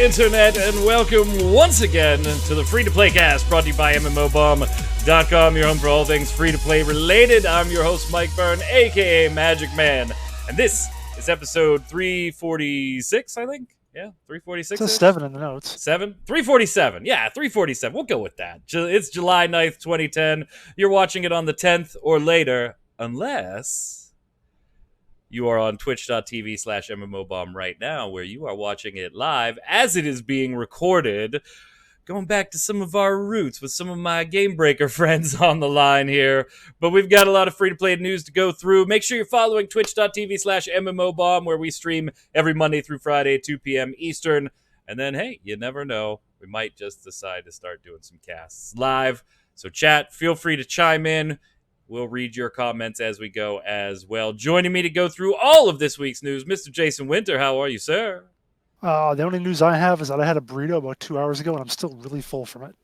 Internet, and welcome once again to the Free-to-Play Cast, brought to you by MMOBomb.com, your home for all things free-to-play related. I'm your host, Mike Byrne, aka Magicman, and this is episode 346, I think? Yeah, 346? It says 7 in the notes. 7? 347. Yeah, 347. We'll go with that. It's July 9th, 2010. You're watching it on the 10th or later, unless you are on twitch.tv/MMOBomb right now, where you are watching it live as it is being recorded. Going back to some of our roots with some of my Game Breaker friends on the line here. But we've got a lot of free-to-play news to go through. Make sure you're following twitch.tv/MMOBomb, where we stream every Monday through Friday at 2 p.m. Eastern. And then, hey, you never know. We might just decide to start doing some casts live. So chat, feel free to chime in. We'll read your comments as we go as well. Joining me to go through all of this week's news, Mr. Jason Winter. How are you, sir? The only news I have is that I had a burrito about 2 hours ago, and I'm still really full from it.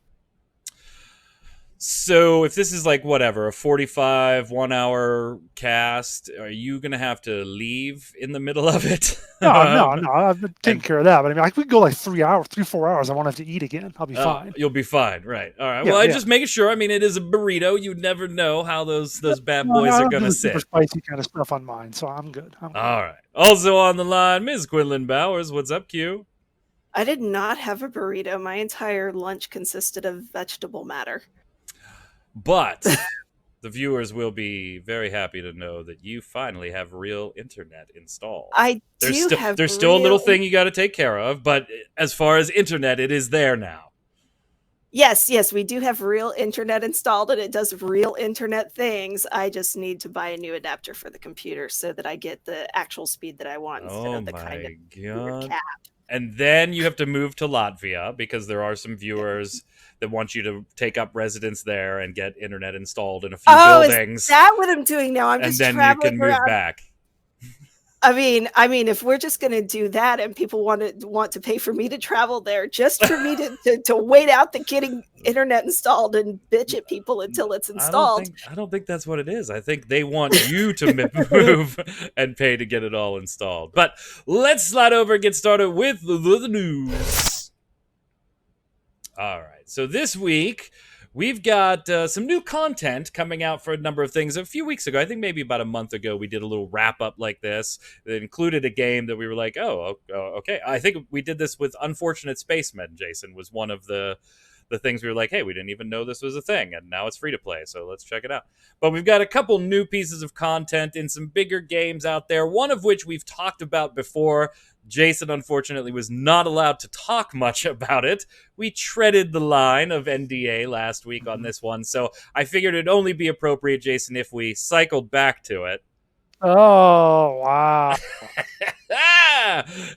So if this is like, whatever, a 45, 1 hour cast, are you going to have to leave in the middle of it? No, I've been taking care of that. But I mean, I could go like 3 hours, 3-4 hours. I won't have to eat again. I'll be fine. You'll be fine, right? All right. Yeah, well, I'm just making sure. I mean, it is a burrito. You never know how those bad boys are going to sit. Super spicy kind of stuff on mine, so I'm good. All right. Also on the line, Ms. Quinlan Bowers. What's up, Q? I did not have a burrito. My entire lunch consisted of vegetable matter. But the viewers will be very happy to know that you finally have real internet installed. There's still a little thing you got to take care of, but as far as internet, it is there now. Yes, we do have real internet installed, and it does real internet things. I just need to buy a new adapter for the computer so that I get the actual speed that I want instead of the kind of weird cap. And then you have to move to Latvia because there are some viewers that want you to take up residence there and get internet installed in a few buildings. Is that what I'm doing now? I'm just traveling and then you can move back. I mean, if we're just going to do that and people want to pay for me to travel there just for me to wait out the getting internet installed and bitch at people until it's installed. I don't think that's what it is. I think they want you to move and pay to get it all installed. But let's slide over and get started with the news. All right. So this week, we've got some new content coming out for a number of things. A few weeks ago, I think maybe about a month ago, we did a little wrap-up like this that included a game that we were like, oh, okay. I think we did this with Unfortunate Spacemen, Jason, was one of the things we were like, hey, we didn't even know this was a thing, and now it's free to play, so let's check it out. But we've got a couple new pieces of content in some bigger games out there, one of which we've talked about before. Jason, unfortunately, was not allowed to talk much about it. We treaded the line of NDA last week on this one, so I figured it'd only be appropriate, Jason, if we cycled back to it. Oh, wow.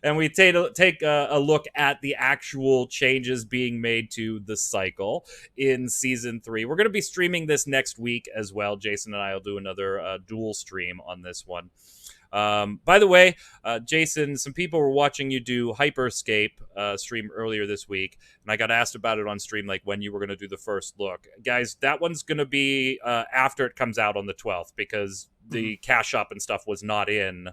And we take a look at the actual changes being made to the cycle in Season 3. We're going to be streaming this next week as well. Jason and I will do another dual stream on this one. By the way, Jason, some people were watching you do Hyperscape stream earlier this week, and I got asked about it on stream, like when you were going to do the first look. Guys, that one's going to be after it comes out on the 12th, because the cash up and stuff was not in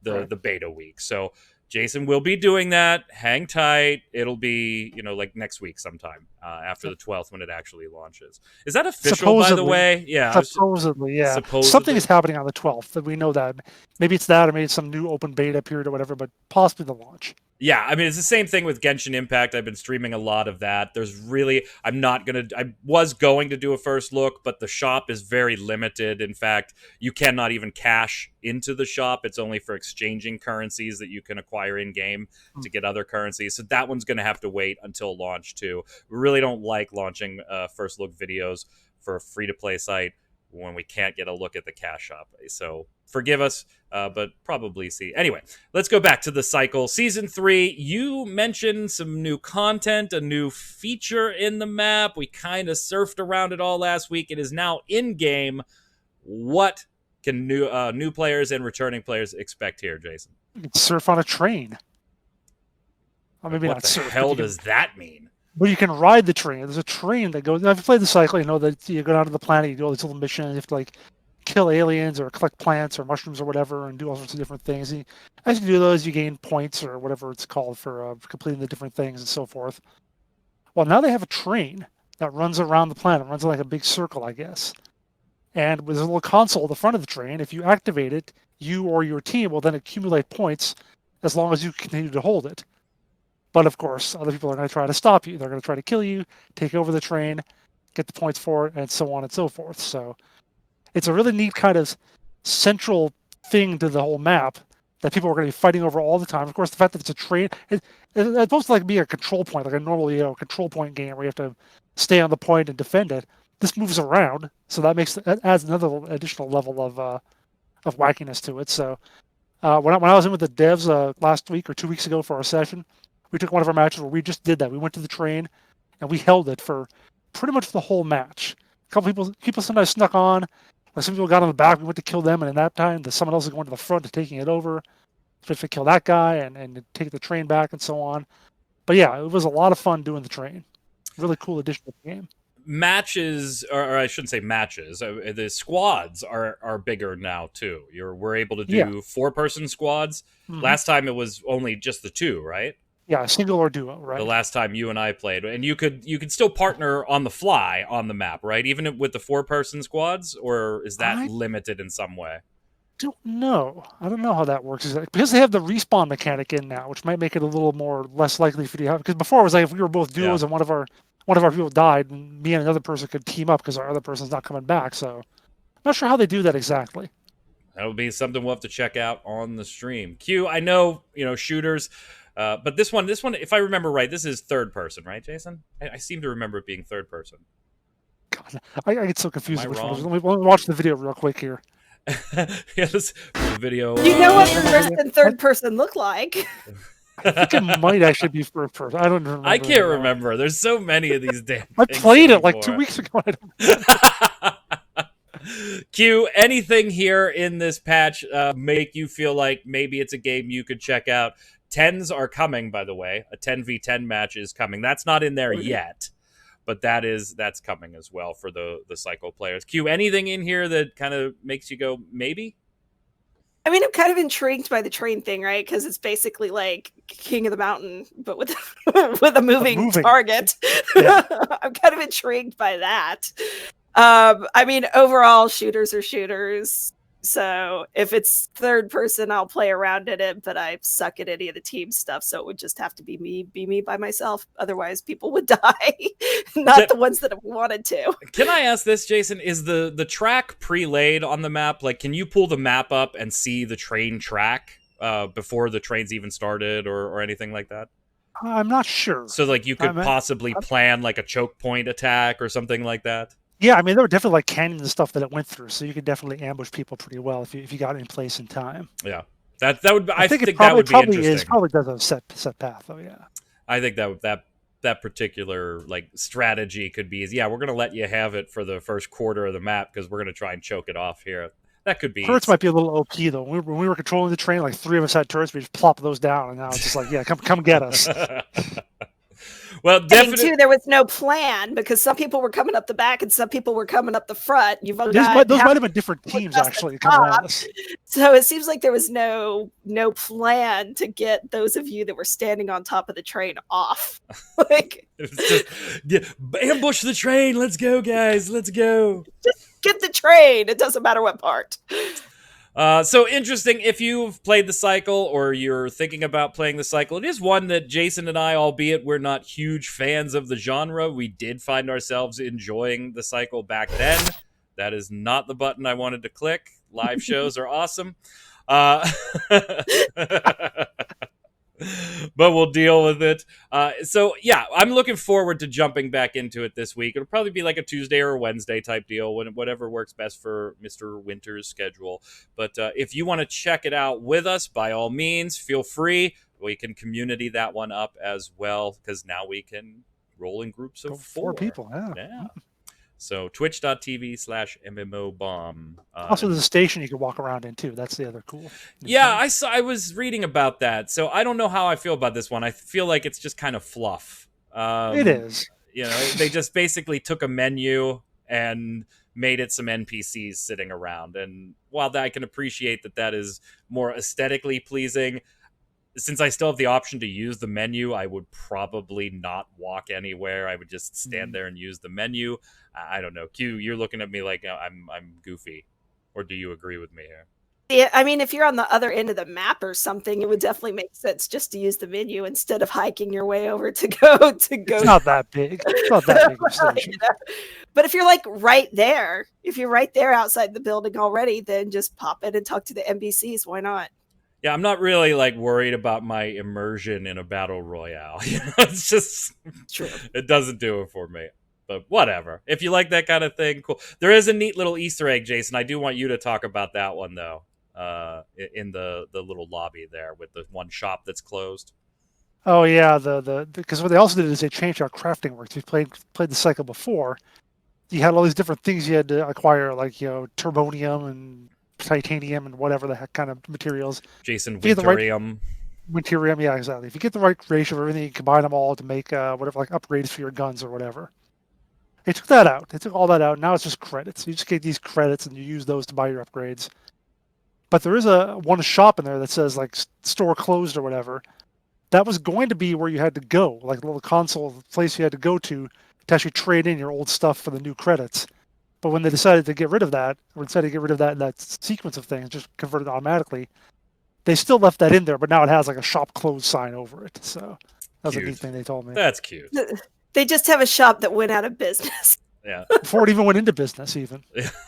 the beta week. So Jason will be doing that. Hang tight. It'll be, like next week sometime after the 12th when it actually launches. Is that official, supposedly, by the way? Yeah. Supposedly, yeah. Supposedly. Something is happening on the 12th, that we know that. Maybe it's that, or maybe it's some new open beta period or whatever, but possibly the launch. Yeah, I mean, it's the same thing with Genshin Impact. I've been streaming a lot of that. I was going to do a first look, but the shop is very limited. In fact, you cannot even cash into the shop. It's only for exchanging currencies that you can acquire in-game to get other currencies. So that one's going to have to wait until launch, too. We really don't like launching first look videos for a free-to-play site when we can't get a look at the cash shop. So forgive us, but probably see. Anyway, let's go back to the cycle. Season 3, you mentioned some new content, a new feature in the map. We kind of surfed around it all last week. It is now in-game. What can new players and returning players expect here, Jason? You can surf on a train. Or maybe what not the surf. hell does that mean? But you can ride the train. There's a train that goes. Now, if you play the cycle, you know that you go down to the planet, you do all these little missions. You have to kill aliens or collect plants or mushrooms or whatever and do all sorts of different things. And as you do those, you gain points or whatever it's called for completing the different things and so forth. Well, now they have a train that runs around the planet, runs like a big circle, I guess. And with a little console at the front of the train, if you activate it, you or your team will then accumulate points as long as you continue to hold it. But of course, other people are going to try to stop you. They're going to try to kill you, take over the train, get the points for it, and so on and so forth. So it's a really neat kind of central thing to the whole map that people are going to be fighting over all the time. Of course, the fact that it's a train, it's supposed to like be a control point, like a normal control point game where you have to stay on the point and defend it. This moves around, so that adds another additional level of wackiness to it. So when I was in with the devs last week or 2 weeks ago for our session, we took one of our matches where we just did that. We went to the train and we held it for pretty much the whole match. A couple people sometimes snuck on. Like some people got on the back. We went to kill them, and in that time, someone else is going to the front and taking it over, to kill that guy and take the train back and so on. But yeah, it was a lot of fun doing the train. Really cool addition to the game. Matches, or I shouldn't say matches. The squads are bigger now too. We're able to do 4-person squads. Mm-hmm. Last time it was only just the 2, right? Yeah, single or duo, right? The last time you and I played, and you could still partner on the fly on the map, right? Even with the 4-person squads, or is that limited in some way? Don't know. I don't know how that works because they have the respawn mechanic in now, which might make it a little more less likely for you to have. Because before it was like if we were both duos and one of our people died, and me and another person could team up because our other person's not coming back. So, I'm not sure how they do that exactly. That'll be something we'll have to check out on the stream. Q, I know shooters. But this one, if I remember right, this is 3rd person, right, Jason? I seem to remember it being 3rd person. God, I get so confused. Let me watch the video real quick here. Yeah, this video. You know what 1st and 3rd person look like? I think it might actually be 1st person. I don't remember. I can't remember. There's so many of these damn I played it like 2 weeks ago. Q, anything here in this patch make you feel like maybe it's a game you could check out? 10s are coming, by the way. A 10v10 match is coming. That's not in there yet, but that's coming as well for the cycle players. Q, anything in here that kind of makes you go, maybe? I mean, I'm kind of intrigued by the train thing, right? Because it's basically like King of the Mountain, but with a moving target. Yeah. I'm kind of intrigued by that. I mean, overall, shooters are shooters. So if it's 3rd person, I'll play around in it, but I suck at any of the team stuff. So it would just have to be me by myself. Otherwise, people would die, not the ones that have wanted to. Can I ask this, Jason? Is the track pre-laid on the map? Like, can you pull the map up and see the train track before the train's even started or anything like that? I'm not sure. So, like, you could possibly plan, like, a choke point attack or something like that? Yeah, I mean, there were definitely like canyons and stuff that it went through, so you could definitely ambush people pretty well if you got in place in time. Yeah, that would. I think it that would be probably interesting. Probably does a set path, though. Yeah, I think that particular like strategy could be. Yeah, we're gonna let you have it for the first quarter of the map because we're gonna try and choke it off here. That could be. Turrets might be a little OP though. When we were controlling the train, like 3 of us had turrets. We just plop those down, and now it's just like, yeah, come get us. Well, definitely. Too, there was no plan because some people were coming up the back and some people were coming up the front. Those might have been different teams actually coming at us. So it seems like there was no plan to get those of you that were standing on top of the train off. Like, it was just, ambush the train. Let's go, guys. Let's go. Just get the train. It doesn't matter what part. So interesting. If you've played the cycle or you're thinking about playing the cycle, it is one that Jason and I, albeit we're not huge fans of the genre, we did find ourselves enjoying the cycle back then. That is not the button I wanted to click. Live shows are awesome. But we'll deal with it. So, yeah, I'm looking forward to jumping back into it this week. It'll probably be like a Tuesday or a Wednesday type deal, whatever works best for Mr. Winter's schedule. But if you want to check it out with us, by all means, feel free. We can community that one up as well, because now we can roll in groups of 4 people. Yeah. So twitch.tv/MMOBomb. Also, there's a station you can walk around in, too. That's the other cool. Yeah, I was reading about that. So I don't know how I feel about this one. I feel like it's just kind of fluff. It is. They just basically took a menu and made it some NPCs sitting around. And while I can appreciate that is more aesthetically pleasing, since I still have the option to use the menu, I would probably not walk anywhere. I would just stand there and use the menu. I don't know. Q, you're looking at me like I'm goofy, or do you agree with me here? Yeah, I mean, if you're on the other end of the map or something, it would definitely make sense just to use the menu instead of hiking your way over to go. It's not that big. It's not that big of a station. But if you're like right there, if you're right there outside the building already, then just pop in and talk to the NPCs. Why not? Yeah, I'm not really like worried about my immersion in a battle royale. It's just True. It doesn't do it for me. But whatever. If you like that kind of thing, cool. There is a neat little Easter egg, Jason. I do want you to talk about that one though. In the little lobby there with the one shop that's closed. Oh yeah, because what they also did is they changed how crafting works. If you played the cycle before, you had all these different things you had to acquire, like turbonium and titanium and whatever the heck kind of materials. Jason, winterium. Winterium, yeah, exactly. If you get the right ratio of everything, you combine them all to make whatever, like upgrades for your guns or whatever. They took that out. They took all that out. Now it's just credits. You just get these credits and you use those to buy your upgrades. But there is one shop in there that says like store closed or whatever. That was going to be where you had to go, like a little console place you had to go to actually trade in your old stuff for the new credits. But when they decided to get rid of that, or instead to get rid of that sequence of things, just converted automatically, they still left that in there, but now it has like a shop closed sign over it. So that was a neat thing they told me. That's cute. They just have a shop that went out of business. Yeah. Before it even went into business, even.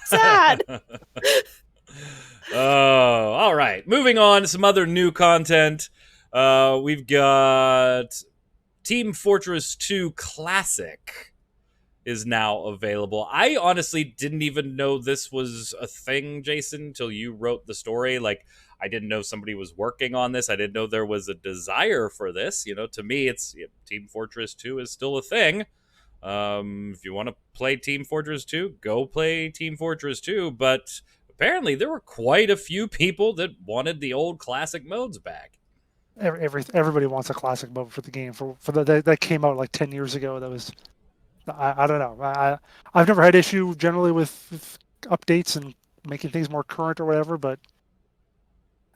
Sad. Oh, all right. Moving on to some other new content. We've got Team Fortress 2 Classic is now available. I honestly didn't even know this was a thing, Jason, until you wrote the story. Like, I didn't know somebody was working on this. I didn't know there was a desire for this. To me, it's Team Fortress 2 is still a thing. If you want to play Team Fortress 2, go play Team Fortress 2. But apparently, there were quite a few people that wanted the old classic modes back. Everybody wants a classic mode for the game. That came out like 10 years ago. That was, I don't know. I've never had issue generally with updates and making things more current or whatever, but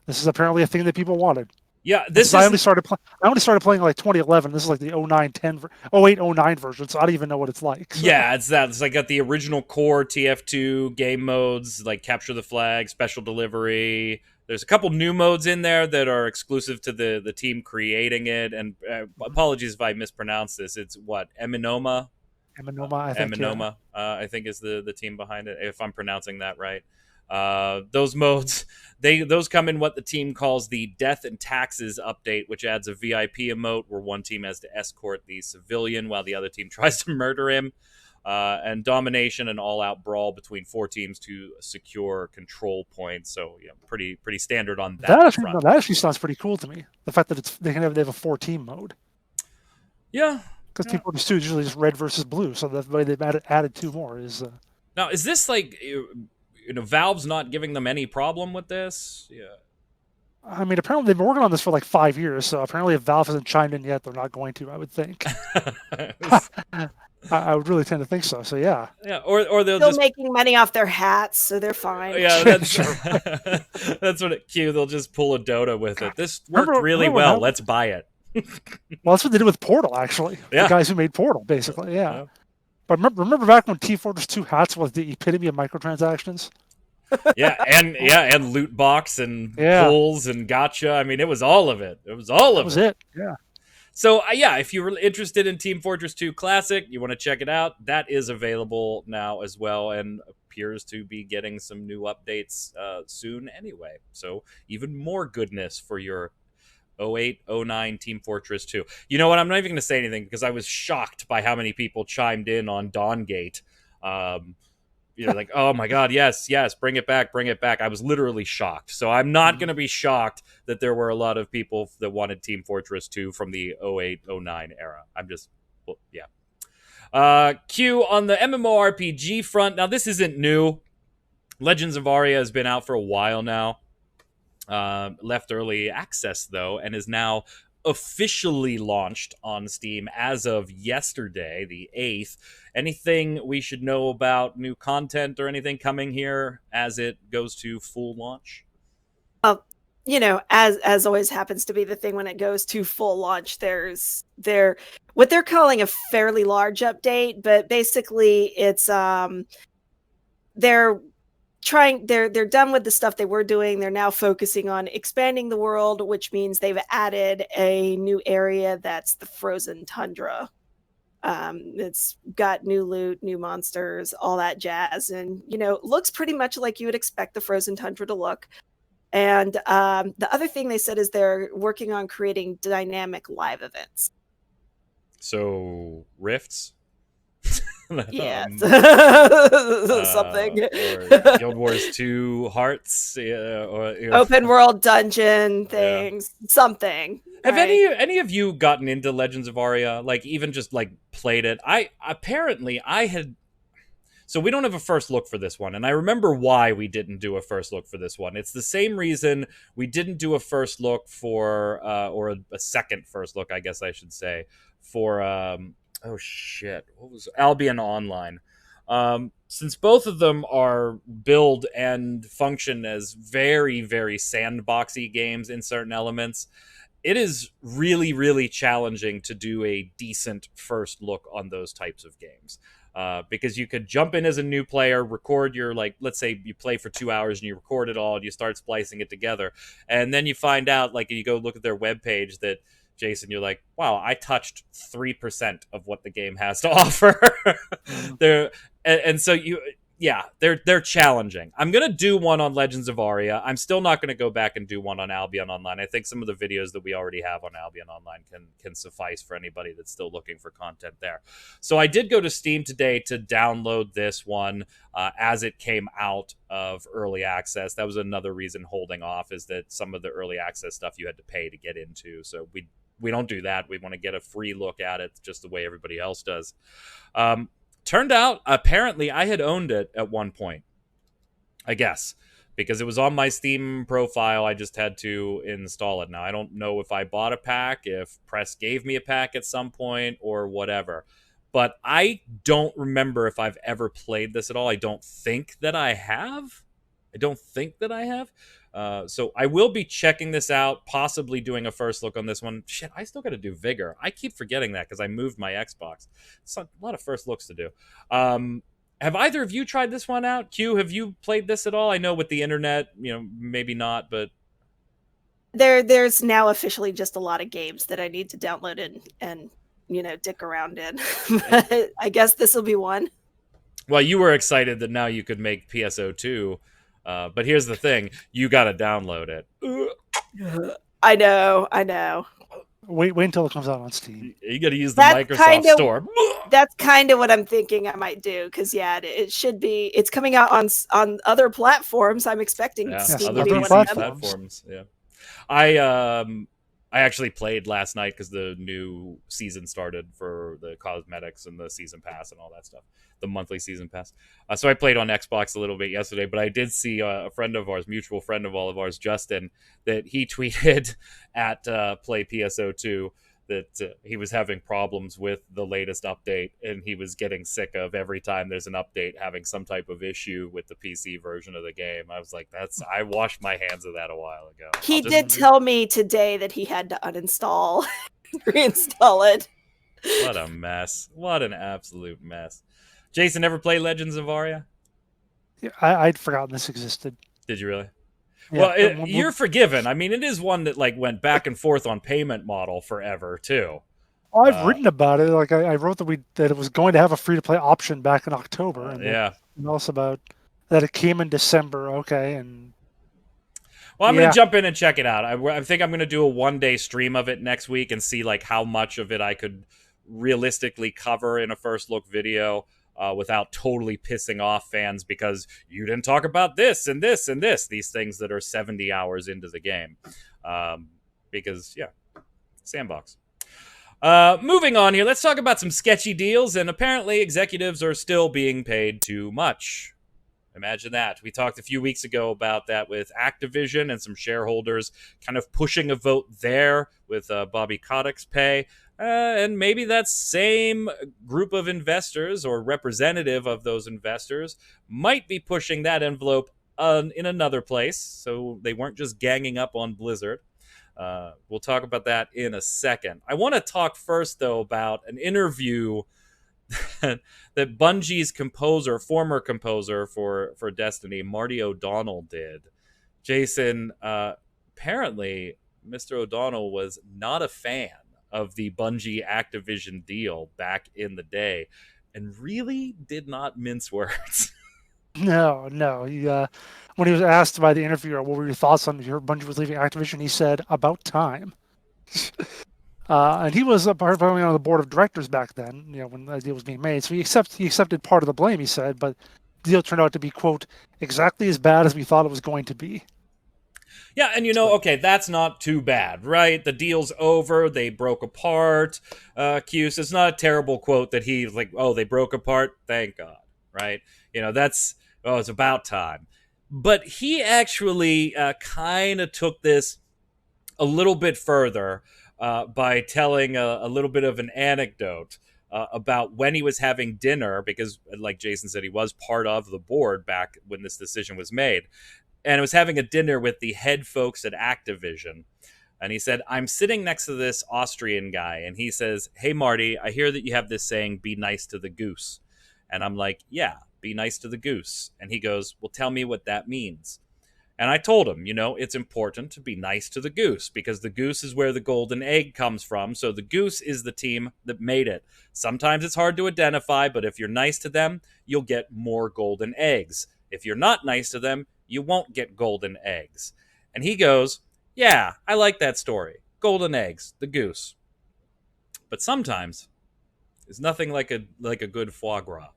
this is apparently a thing that people wanted. Yeah, I only started playing like 2011. This is like the 08-09 version, so I don't even know what it's like. So. Yeah, it's that. It's like got the original core TF2 game modes, like Capture the Flag, Special Delivery. There's a couple new modes in there that are exclusive to the team creating it. And apologies if I mispronounce this. It's what, Eminoma? I think. Eminoma, yeah. I think is the team behind it, if I'm pronouncing that right. Those modes, those come in what the team calls the Death and Taxes update, which adds a VIP emote where one team has to escort the civilian while the other team tries to murder him, and domination and all-out brawl between 4 teams to secure control points. So pretty standard on that. That actually sounds pretty cool to me. The fact that they have a 4-team mode. Yeah, because Team Fortress 2 is usually just red versus blue, so the way they've added 2 more is. Now, is this like? Valve's not giving them any problem with this? Yeah. I mean, apparently they've been working on this for like 5 years, so apparently if Valve hasn't chimed in yet, they're not going to, I would think. I would really tend to think so, yeah. Yeah, or they'll still just... making money off their hats, so they're fine. Yeah, that's that's what they'll just pull a Dota with it. This worked really well, let's buy it. Well, that's what they did with Portal, actually. Yeah. The guys who made Portal, basically, yeah. But remember back when Team Fortress 2 hats was the epitome of microtransactions? and loot box and pulls and gotcha. I mean, it was all of it. It was all of it. That was it, yeah. So, if you're interested in Team Fortress 2 Classic, you want to check it out, that is available now as well and appears to be getting some new updates soon anyway. So, even more goodness for your 08-09 Team Fortress 2. You know what? I'm not even going to say anything because I was shocked by how many people chimed in on Dawngate. Like, oh my God, yes, bring it back. I was literally shocked. So I'm not going to be shocked that there were a lot of people that wanted Team Fortress 2 from the 08-09 era. I'm just, Q on the MMORPG front. Now, this isn't new. Legends of Aria has been out for a while now. Left early access, though, and is now officially launched on Steam as of yesterday, the 8th. Anything we should know about new content or anything coming here as it goes to full launch? As always happens to be the thing when it goes to full launch, there's what they're calling a fairly large update, but basically it's they're done with the stuff they were doing. They're now focusing on expanding the world, which means they've added a new area that's the frozen tundra. It's got new loot, new monsters, all that jazz, and looks pretty much like you would expect the frozen tundra to look. And the other thing they said is they're working on creating dynamic live events. So rifts. Yeah, something. Or Guild Wars 2 Hearts, or open world dungeon things, something. Have right? any of you gotten into Legends of Aria? Like even just like played it? I had. So we don't have a first look for this one, and I remember why we didn't do a first look for this one. It's the same reason we didn't do a first look for, or a second first look, I guess I should say, for what was Albion Online. Since both of them are build and function as very, very sandboxy games in certain elements, it is really, really challenging to do a decent first look on those types of games. Because you could jump in as a new player, record your, like, let's say you play for 2 hours and you record it all and you start splicing it together. And then you find out, like, you go look at their webpage that, Jason, you're like, wow, I touched 3% of what the game has to offer. They're challenging. I'm going to do one on Legends of Aria. I'm still not going to go back and do one on Albion Online. I think some of the videos that we already have on Albion Online can suffice for anybody that's still looking for content there. So I did go to Steam today to download this one as it came out of early access. That was another reason holding off, is that some of the early access stuff you had to pay to get into. So we don't do that. We want to get a free look at it just the way everybody else does. Turned out, apparently, I had owned it at one point, I guess, because it was on my Steam profile. I just had to install it. Now, I don't know if I bought a pack, if Press gave me a pack at some point, or whatever. But I don't remember if I've ever played this at all. I don't think that I have. So I will be checking this out, possibly doing a first look on this one. Shit, I still got to do Vigor. I keep forgetting that because I moved my Xbox. It's a lot of first looks to do. Have either of you tried this one out? Q, have you played this at all? I know with the internet, maybe not, but there's now officially just a lot of games that I need to download and dick around in. But I guess this will be one. Well, you were excited that now you could make PSO2. But here's the thing: you got to download it. I know. Wait until it comes out on Steam. You got to use the Microsoft Store. That's kind of what I'm thinking I might do, because it should be. It's coming out on other platforms. I'm expecting Steam to be one of them. Platforms. Yeah, I actually played last night because the new season started for the cosmetics and the season pass and all that stuff, the monthly season pass. So I played on Xbox a little bit yesterday, but I did see a friend of ours, mutual friend of all of ours, Justin, that he tweeted at Play PSO2 that he was having problems with the latest update, and he was getting sick of every time there's an update having some type of issue with the PC version of the game. I was like, I washed my hands of that a while ago. He did tell me today that he had to uninstall, reinstall it. What a mess. What an absolute mess. Jason, ever play Legends of Aria? Yeah, I'd forgotten this existed. Did you really? Yeah, well, you're forgiven. I mean, it is one that went back and forth on payment model forever too. Well, I've written about it. Like I wrote that it was going to have a free-to-play option back in October, and also about that it came in December. Okay, and well, I'm gonna jump in and check it out. I think I'm gonna do a one-day stream of it next week and see how much of it I could realistically cover in a first look video. Without totally pissing off fans because you didn't talk about this and this and this, these things that are 70 hours into the game. Because, sandbox. Moving on here, let's talk about some sketchy deals, and apparently executives are still being paid too much. Imagine that. We talked a few weeks ago about that with Activision and some shareholders kind of pushing a vote there with Bobby Kotick's pay. And maybe that same group of investors or representative of those investors might be pushing that envelope in another place. So they weren't just ganging up on Blizzard. We'll talk about that in a second. I want to talk first, though, about an interview that Bungie's former composer for Destiny, Marty O'Donnell, did. Jason, apparently Mr. O'Donnell was not a fan of the Bungie Activision deal back in the day and really did not mince words. No. When he was asked by the interviewer, what were your thoughts on your Bungie was leaving Activision, he said, about time. And he was apparently on the board of directors back then, when the deal was being made. So he accepted part of the blame, he said, but the deal turned out to be, quote, exactly as bad as we thought it was going to be. Yeah, and okay, that's not too bad, right? The deal's over, they broke apart. Cuse, it's not a terrible quote that he's like, oh, they broke apart, thank God, right? It's about time. But he actually kind of took this a little bit further by telling a little bit of an anecdote about when he was having dinner, because, like Jason said, he was part of the board back when this decision was made. And was having a dinner with the head folks at Activision. And he said, I'm sitting next to this Austrian guy. And he says, hey, Marty, I hear that you have this saying, be nice to the goose. And I'm like, yeah, be nice to the goose. And he goes, well, tell me what that means. And I told him, it's important to be nice to the goose because the goose is where the golden egg comes from. So the goose is the team that made it. Sometimes it's hard to identify, but if you're nice to them, you'll get more golden eggs. If you're not nice to them, you won't get golden eggs. And he goes, yeah, I like that story. Golden eggs, the goose. But sometimes it's nothing like a good foie gras.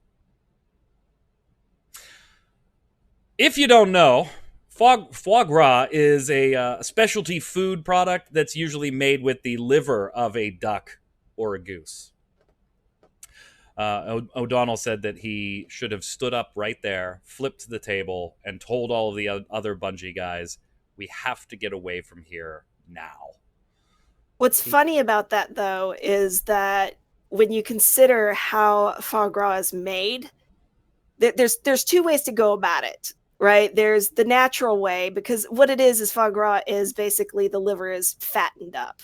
If you don't know, foie gras is a specialty food product that's usually made with the liver of a duck or a goose. O'Donnell said that he should have stood up right there, flipped the table, and told all of the other Bungie guys, we have to get away from here now. What's funny about that, though, is that when you consider how foie gras is made, there's two ways to go about it, right? There's the natural way, because what it is foie gras is basically the liver is fattened up.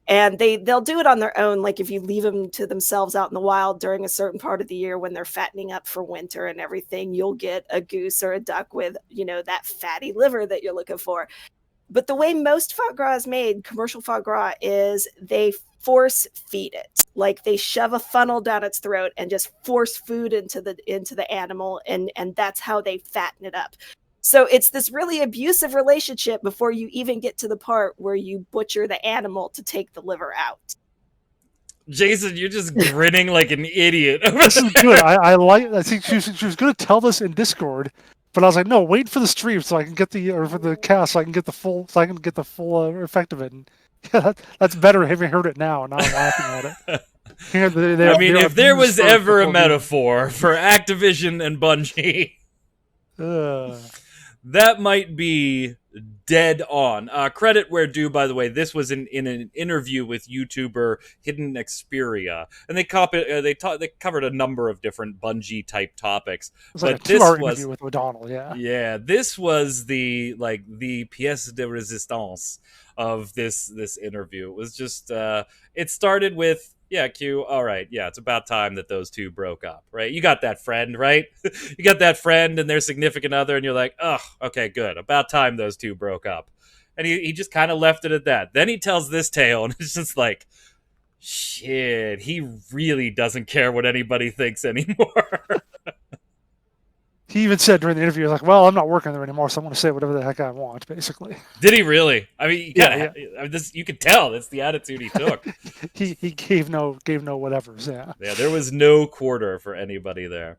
And they'll do it on their own, like if you leave them to themselves out in the wild during a certain part of the year when they're fattening up for winter and everything, you'll get a goose or a duck with, that fatty liver that you're looking for. But the way most foie gras is made, commercial foie gras, is they force feed it. Like they shove a funnel down its throat and just force food into the animal, and that's how they fatten it up. So it's this really abusive relationship before you even get to the part where you butcher the animal to take the liver out. Jason, you're just grinning like an idiot. This is good. I think she was going to tell this in Discord, but I was like, no, wait for the stream so I can get for the cast, so I can get the full effect of it. And yeah, that's better having heard it now and not laughing at it. If there was ever a metaphor for Activision and Bungie, that might be dead on. Credit where due, by the way. This was in an interview with YouTuber Hidden Xperia, and they covered a number of different Bungie type topics. It was like a 2-hour interview with O'Donnell. Yeah. This was the pièce de résistance of this interview. It was just it started with, yeah, Q, all right, yeah, it's about time that those two broke up, right? You got that friend, right? You got that friend and their significant other, and you're like, oh, okay, good. About time those two broke up. And he just kind of left it at that. Then he tells this tale, and it's just like, shit, he really doesn't care what anybody thinks anymore. He even said during the interview, he was like, well, I'm not working there anymore, so I'm going to say whatever the heck I want, basically. Did he really? I mean, you could tell. That's the attitude he took. he gave no whatevers, yeah. Yeah, there was no quarter for anybody there.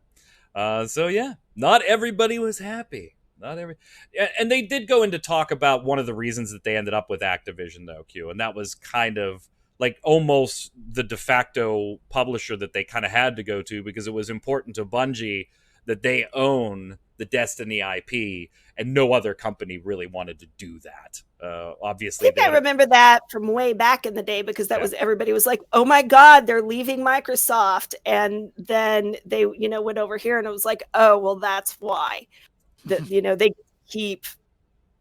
So, yeah, not everybody was happy. And they did go into talk about one of the reasons that they ended up with Activision, though, Q, and that was kind of like almost the de facto publisher that they kind of had to go to because it was important to Bungie that they own the Destiny IP, and no other company really wanted to do that. Obviously, I think I remember that from way back in the day, because that was, everybody was like, oh my God, they're leaving Microsoft. And then they, went over here, and it was like, oh, well, that's why. That, they keep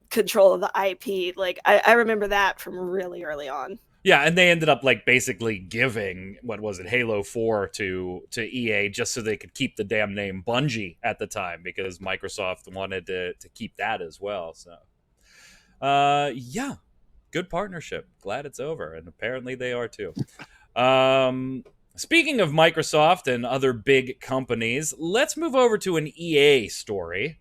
control of the IP. Like, I remember that from really early on. Yeah, and they ended up like basically giving, what was it, Halo 4 to EA just so they could keep the damn name Bungie at the time, because Microsoft wanted to keep that as well. So yeah, good partnership. Glad it's over, and apparently they are too. Speaking of Microsoft and other big companies, let's move over to an EA story,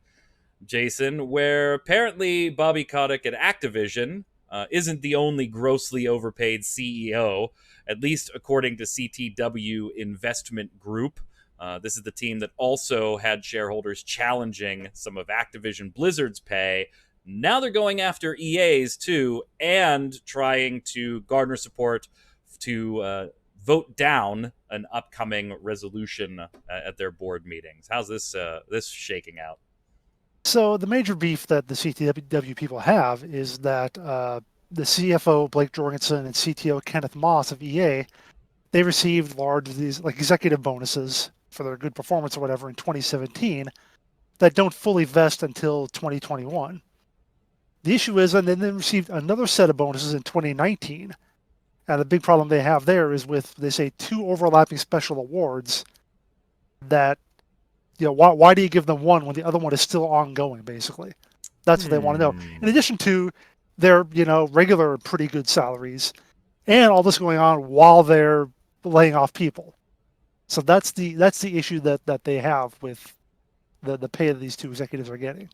Jason, where apparently Bobby Kotick at Activision isn't the only grossly overpaid CEO, at least according to CTW Investment Group. This is the team that also had shareholders challenging some of Activision Blizzard's pay. Now they're going after EA's too, and trying to garner support to vote down an upcoming resolution at their board meetings. How's this shaking out? So the major beef that the CTW people have is that the CFO Blake Jorgensen and CTO Kenneth Moss of EA, they received large these like executive bonuses for their good performance or whatever in 2017 that don't fully vest until 2021. The issue is, and then they received another set of bonuses in 2019. And the big problem they have there is with, they say, 2 overlapping special awards that, why do you give them one when the other one is still ongoing, basically? That's what they want to know. In addition to their, regular pretty good salaries and all this going on while they're laying off people. So that's the issue that they have with the pay that these 2 executives are getting.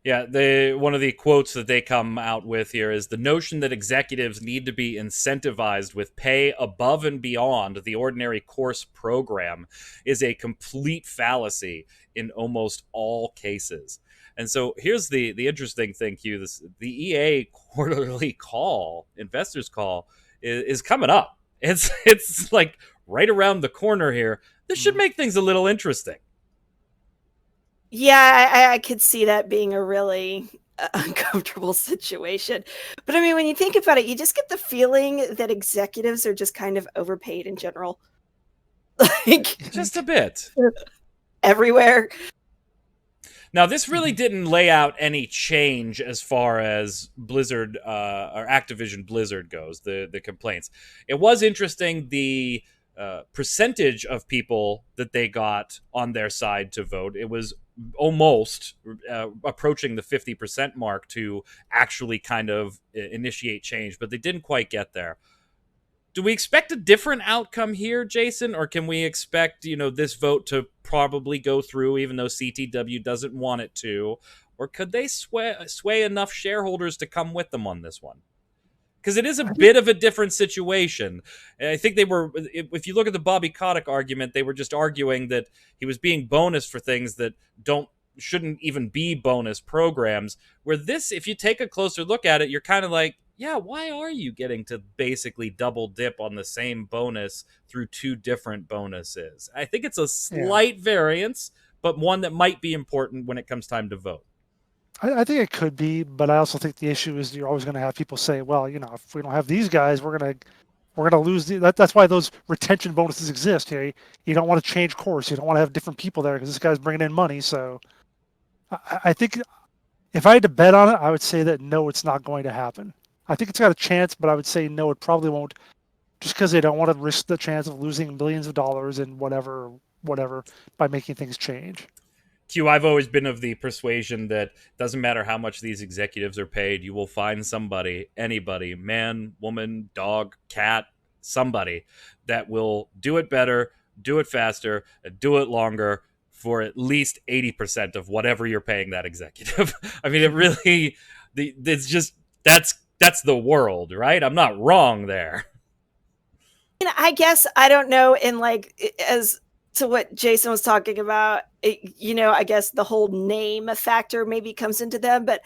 Yeah, one of the quotes that they come out with here is the notion that executives need to be incentivized with pay above and beyond the ordinary course program is a complete fallacy in almost all cases. And so here's the interesting thing, Q. The EA quarterly call, investors call, is coming up. It's like right around the corner here. This should make things a little interesting. Yeah, I could see that being a really uncomfortable situation. But I mean, when you think about it, you just get the feeling that executives are just kind of overpaid in general. Like, just a bit. Everywhere. Now, this really didn't lay out any change as far as Blizzard or Activision Blizzard goes, the complaints. It was interesting, the percentage of people that they got on their side to vote. It was almost approaching the 50% mark to actually kind of initiate change, but they didn't quite get there. Do we expect a different outcome here, Jason, or can we expect, this vote to probably go through even though CTW doesn't want it to? Or could they sway enough shareholders to come with them on this one? Because it is a bit of a different situation. And I think they were, if you look at the Bobby Kotick argument, they were just arguing that he was being bonus for things that shouldn't even be bonus programs. Where this, if you take a closer look at it, you're kind of like, yeah, why are you getting to basically double dip on the same bonus through 2 different bonuses? I think it's a slight variance, but one that might be important when it comes time to vote. I think it could be, but I also think the issue is you're always going to have people say, well, if we don't have these guys, we're going to lose. That's why those retention bonuses exist. You don't want to change course. You don't want to have different people there because this guy's bringing in money. So I think if I had to bet on it, I would say that no, it's not going to happen. I think it's got a chance, but I would say no, it probably won't, just because they don't want to risk the chance of losing millions of dollars and whatever by making things change. Q, I've always been of the persuasion that doesn't matter how much these executives are paid, you will find somebody, anybody, man, woman, dog, cat, somebody that will do it better, do it faster, and do it longer for at least 80% of whatever you're paying that executive. I mean, it really, it's just, that's the world, right? I'm not wrong there. I guess, I don't know, in as to what Jason was talking about, I guess the whole name factor maybe comes into them, but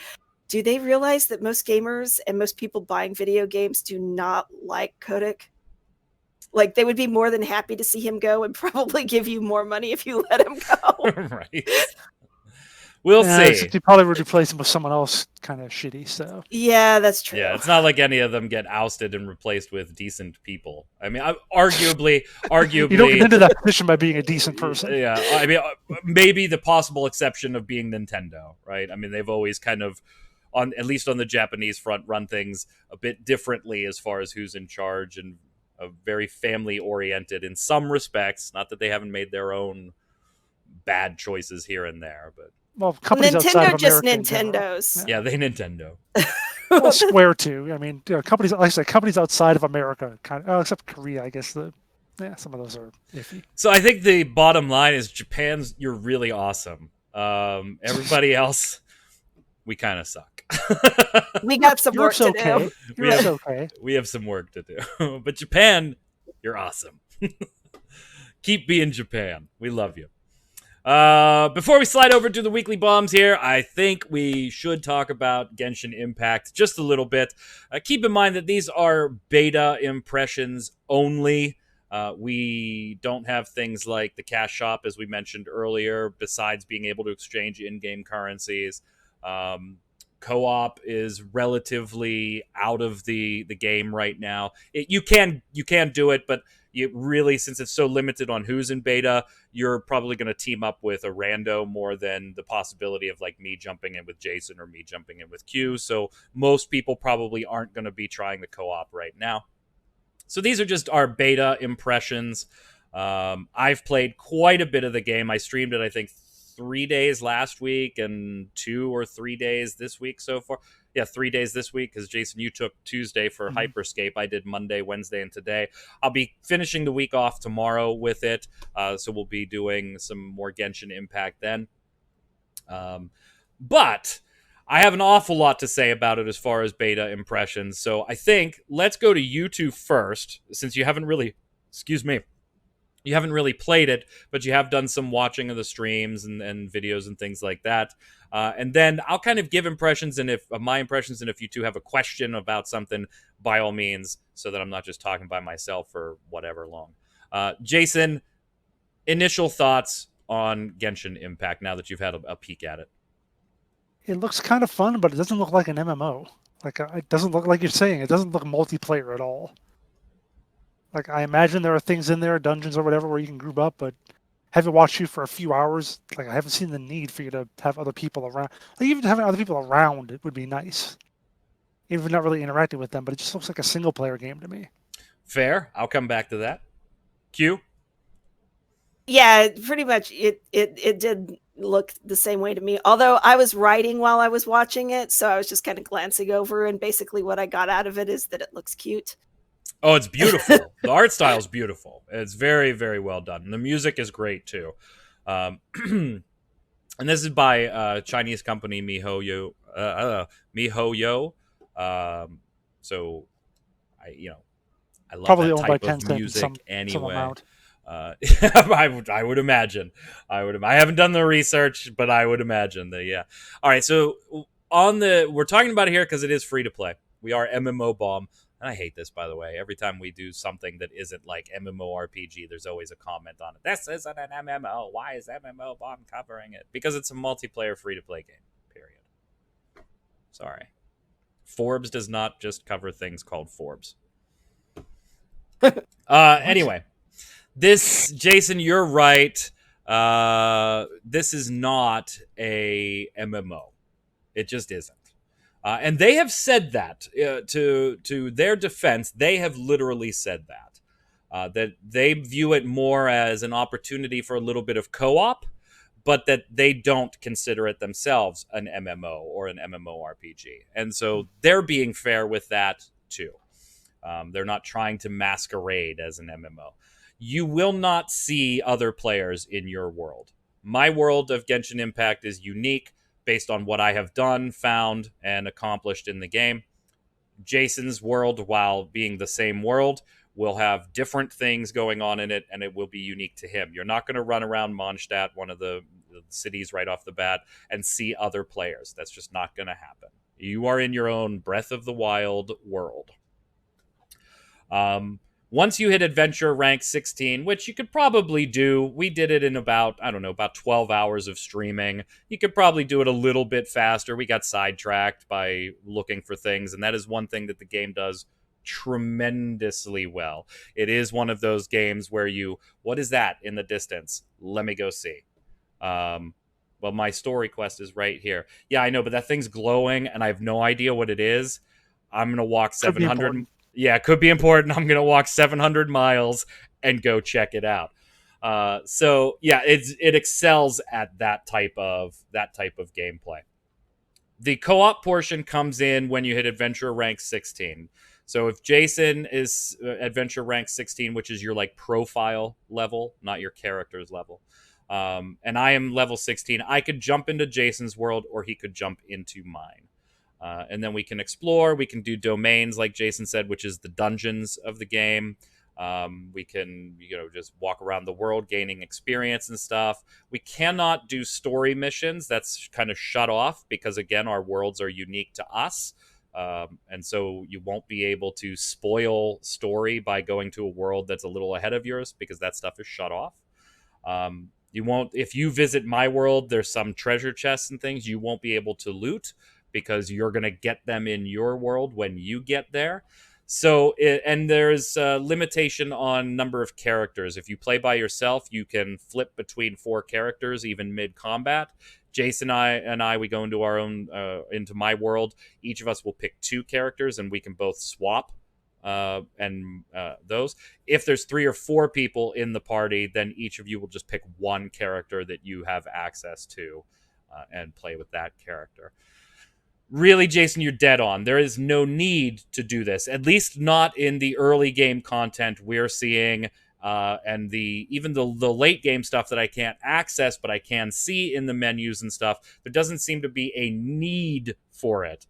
do they realize that most gamers and most people buying video games do not like Kotick? Like, they would be more than happy to see him go and probably give you more money if you let him go. Right. We'll see. You probably would replace him with someone else kind of shitty. So Yeah, that's true. Yeah, it's not like any of them get ousted and replaced with decent people. I mean, arguably, you don't get into that position by being a decent person. Yeah, I mean, maybe the possible exception of being Nintendo, right? I mean, they've always kind of, at least on the Japanese front, run things a bit differently as far as who's in charge, and very family oriented in some respects. Not that they haven't made their own bad choices here and there, but well, companies outside of just America Nintendos. Yeah, they Nintendo. Well, Square too. I mean, companies, like I said, companies outside of America, except Korea, I guess. Some of those are iffy. So I think the bottom line is Japan's. You're really awesome. Everybody else, we kind of suck. We got some work to do. We have some work to do. But Japan, you're awesome. Keep being Japan. We love you. Before we slide over to the weekly bombs here, I think we should talk about Genshin Impact just a little bit. Keep in mind that these are beta impressions only. We don't have things like the cash shop, as we mentioned earlier, besides being able to exchange in-game currencies. Co-op is relatively out of the game right now. You can do it, but you really, since it's so limited on who's in beta, you're probably going to team up with a rando more than the possibility of like me jumping in with Jason or me jumping in with Q. So most people probably aren't going to be trying the co-op right now. So these are just our beta impressions. I've played quite a bit of the game. I streamed it, I think, 3 days last week and 2 or 3 days this week so far. Yeah, 3 days this week, because Jason, you took Tuesday for Hyperscape. I did Monday, Wednesday, and today. I'll be finishing the week off tomorrow with it, so we'll be doing some more Genshin Impact then. But I have an awful lot to say about it as far as beta impressions, so I think let's go to you two first, since you haven't really, you haven't really played it, but you have done some watching of the streams and videos and things like that. And then I'll kind of give impressions and my impressions, and if you two have a question about something, by all means, so that I'm not just talking by myself for whatever long. Jason, initial thoughts on Genshin Impact now that you've had a peek at it. It looks kind of fun, but it doesn't look like an MMO. It doesn't look like you're saying. It doesn't look multiplayer at all. Like, I imagine there are things in there, dungeons or whatever, where you can group up, but having watched you for a few hours, like, I haven't seen the need for you to have other people around. Like, even having other people around, it would be nice. Even if not really interacting with them, but it just looks like a single-player game to me. Fair. I'll come back to that. Q? Yeah, pretty much it did look the same way to me. Although I was writing while I was watching it, so I was just kind of glancing over, and basically what I got out of it is that it looks cute. Oh, it's beautiful. The art style is beautiful. It's very, very well done. And the music is great, too. And this is by Chinese company MiHoYo. So, I love probably that owned by type of Tencent music anyway. Some I would imagine. I haven't done the research, but I would imagine that. Yeah. All right. So we're talking about it here because it is free to play. We are MMO bomb. And I hate this, by the way. Every time we do something that isn't like MMORPG, there's always a comment on it. This isn't an MMO. Why is MMO Bomb covering it? Because it's a multiplayer free-to-play game, period. Sorry. Forbes does not just cover things called Forbes. Anyway. This, Jason, you're right. This is not a MMO. It just isn't. And they have said that, to their defense, they have literally said that they view it more as an opportunity for a little bit of co-op, but that they don't consider it themselves an MMO or an MMORPG. And so they're being fair with that, too. They're not trying to masquerade as an MMO. You will not see other players in your world. My world of Genshin Impact is unique, based on what I have done, found, and accomplished in the game. Jason's world, while being the same world, will have different things going on in it, and it will be unique to him. You're not going to run around Mondstadt, one of the cities right off the bat, and see other players. That's just not going to happen. You are in your own Breath of the Wild world. Once you hit adventure rank 16, which you could probably do, we did it in about 12 hours of streaming. You could probably do it a little bit faster. We got sidetracked by looking for things, and that is one thing that the game does tremendously well. It is one of those games where what is that in the distance? Let me go see. Well, my story quest is right here. Yeah, I know, but that thing's glowing, and I have no idea what it is. I'm going to walk 700. Yeah, it could be important. I'm going to walk 700 miles and go check it out. So yeah, it excels at that type of gameplay. The co-op portion comes in when you hit adventure rank 16. So if Jason is adventure rank 16, which is your like profile level, not your character's level, and I am level 16, I could jump into Jason's world or he could jump into mine. And then we can explore. We can do domains, like Jason said, which is the dungeons of the game. We can, just walk around the world, gaining experience and stuff. We cannot do story missions. That's kind of shut off because, again, our worlds are unique to us. And so you won't be able to spoil story by going to a world that's a little ahead of yours because that stuff is shut off. You won't, if you visit my world, there's some treasure chests and things you won't be able to loot because you're going to get them in your world when you get there. So, and there's a limitation on number of characters. If you play by yourself, you can flip between 4 characters, even mid-combat. Jason and I, we go into our own, into my world. Each of us will pick 2 characters, and we can both swap those. If there's 3 or 4 people in the party, then each of you will just pick 1 character that you have access to and play with that character. Really, Jason, you're dead on. There is no need to do this, at least not in the early game content we're seeing, and even the late game stuff that I can't access, but I can see in the menus and stuff. There doesn't seem to be a need for it.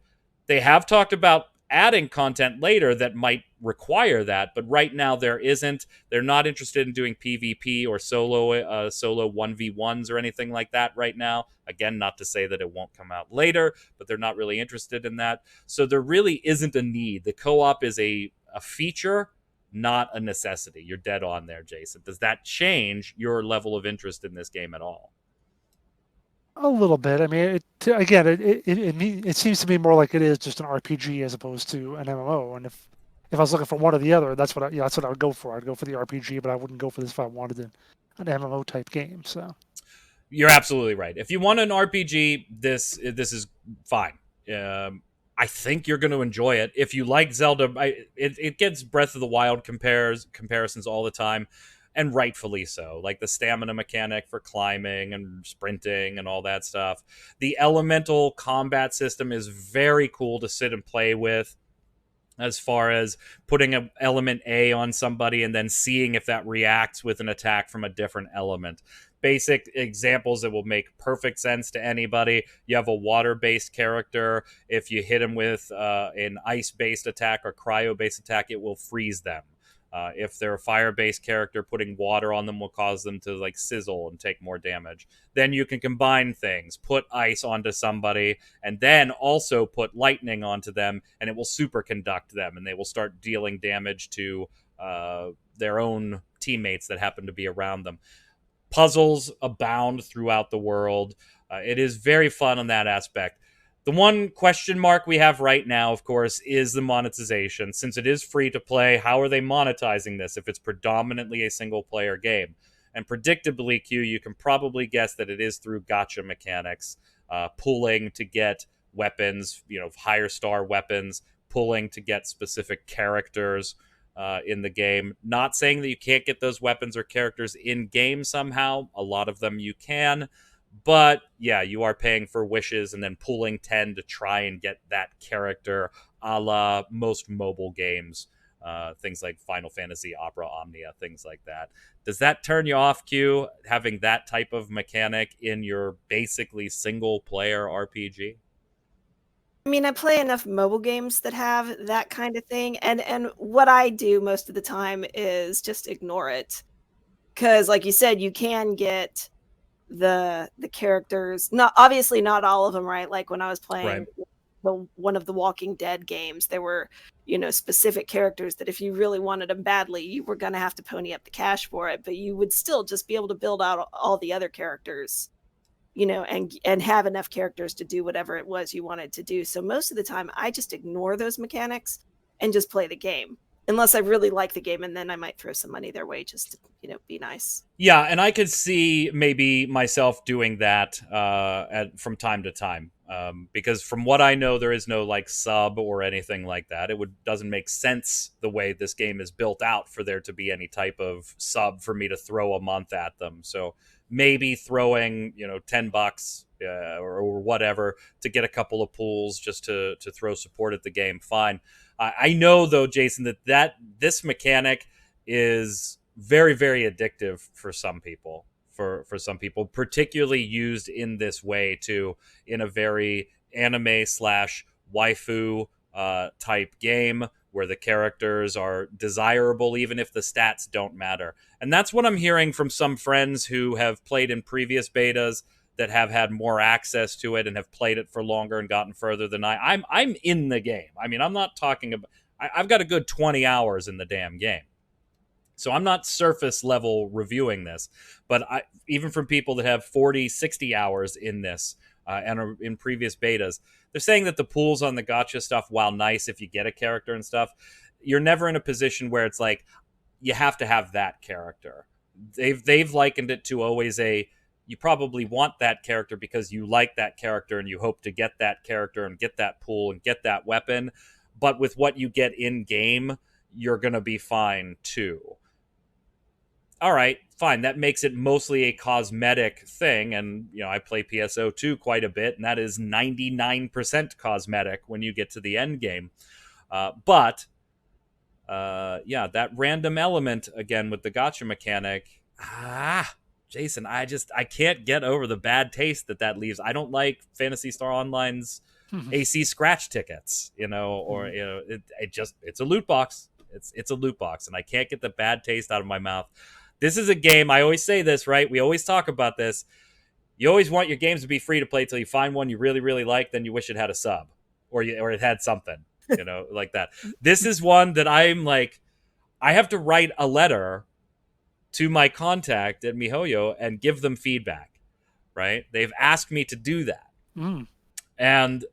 They have talked about adding content later that might require that, but right now there isn't. They're not interested in doing PvP or solo 1v1s or anything like that right now. Again, not to say that it won't come out later, but they're not really interested in that. So there really isn't a need. The co-op is a feature, not a necessity. You're dead on there, Jason. Does that change your level of interest in this game at all? A little bit. I mean, it seems to me more like it is just an RPG as opposed to an MMO. And if I was looking for one or the other, that's what I would go for. I'd go for the RPG, but I wouldn't go for this if I wanted an MMO type game. So you're absolutely right. If you want an RPG, this is fine. I think you're going to enjoy it. If you like Zelda, it gets Breath of the Wild comparisons all the time. And rightfully so, like the stamina mechanic for climbing and sprinting and all that stuff. The elemental combat system is very cool to sit and play with, as far as putting an element A on somebody and then seeing if that reacts with an attack from a different element. Basic examples that will make perfect sense to anybody. You have a water-based character. If you hit him with an ice-based attack or cryo-based attack, it will freeze them. If they're a fire-based character, putting water on them will cause them to like sizzle and take more damage. Then you can combine things, put ice onto somebody, and then also put lightning onto them, and it will superconduct them, and they will start dealing damage to their own teammates that happen to be around them. Puzzles abound throughout the world. It is very fun on that aspect. The one question mark we have right now, of course, is the monetization. Since it is free to play, how are they monetizing this if it's predominantly a single-player game? And predictably, Q, you can probably guess that it is through gacha mechanics, pulling to get weapons, higher star weapons, pulling to get specific characters in the game. Not saying that you can't get those weapons or characters in-game somehow. A lot of them you can. But yeah, you are paying for wishes and then pulling 10 to try and get that character, a la most mobile games, things like Final Fantasy, Opera Omnia, things like that. Does that turn you off, Q, having that type of mechanic in your basically single-player RPG? I mean, I play enough mobile games that have that kind of thing, and what I do most of the time is just ignore it. Because, like you said, you can get the characters, not all of them, right? Like when I was playing one of the Walking Dead games, there were, specific characters that if you really wanted them badly, you were going to have to pony up the cash for it, but you would still just be able to build out all the other characters, and have enough characters to do whatever it was you wanted to do. So most of the time I just ignore those mechanics and just play the game, unless I really like the game, and then I might throw some money their way just to, be nice. Yeah, and I could see maybe myself doing that from time to time, because from what I know, there is no like sub or anything like that. It doesn't make sense the way this game is built out for there to be any type of sub for me to throw a month at them. So maybe throwing $10 or whatever to get a couple of pools just to throw support at the game. Fine. I know though, Jason, that this mechanic is very, very addictive for some people. For some people, particularly used in this way too, in a very anime / waifu type game where the characters are desirable even if the stats don't matter. And that's what I'm hearing from some friends who have played in previous betas that have had more access to it and have played it for longer and gotten further than I'm in the game. I mean, I'm not talking about... I've got a good 20 hours in the damn game. So I'm not surface level reviewing this, but even from people that have 40, 60 hours in this and are in previous betas, they're saying that the pools on the gacha stuff, while nice if you get a character and stuff, you're never in a position where it's like, you have to have that character. They've likened it to always you probably want that character because you like that character and you hope to get that character and get that pool and get that weapon. But with what you get in game, you're going to be fine too. All right, fine. That makes it mostly a cosmetic thing. And, I play PSO2 quite a bit, and that is 99% cosmetic when you get to the end game. But that random element, again, with the gacha mechanic, Jason, I can't get over the bad taste that leaves. I don't like Phantasy Star Online's AC scratch tickets, it's a loot box. It's a loot box, and I can't get the bad taste out of my mouth. This is a game, I always say this, right? We always talk about this. You always want your games to be free to play till you find one you really, really like, then you wish it had a sub or it had something, like that. This is one that I'm like, I have to write a letter to my contact at MiHoYo and give them feedback, right? They've asked me to do that. And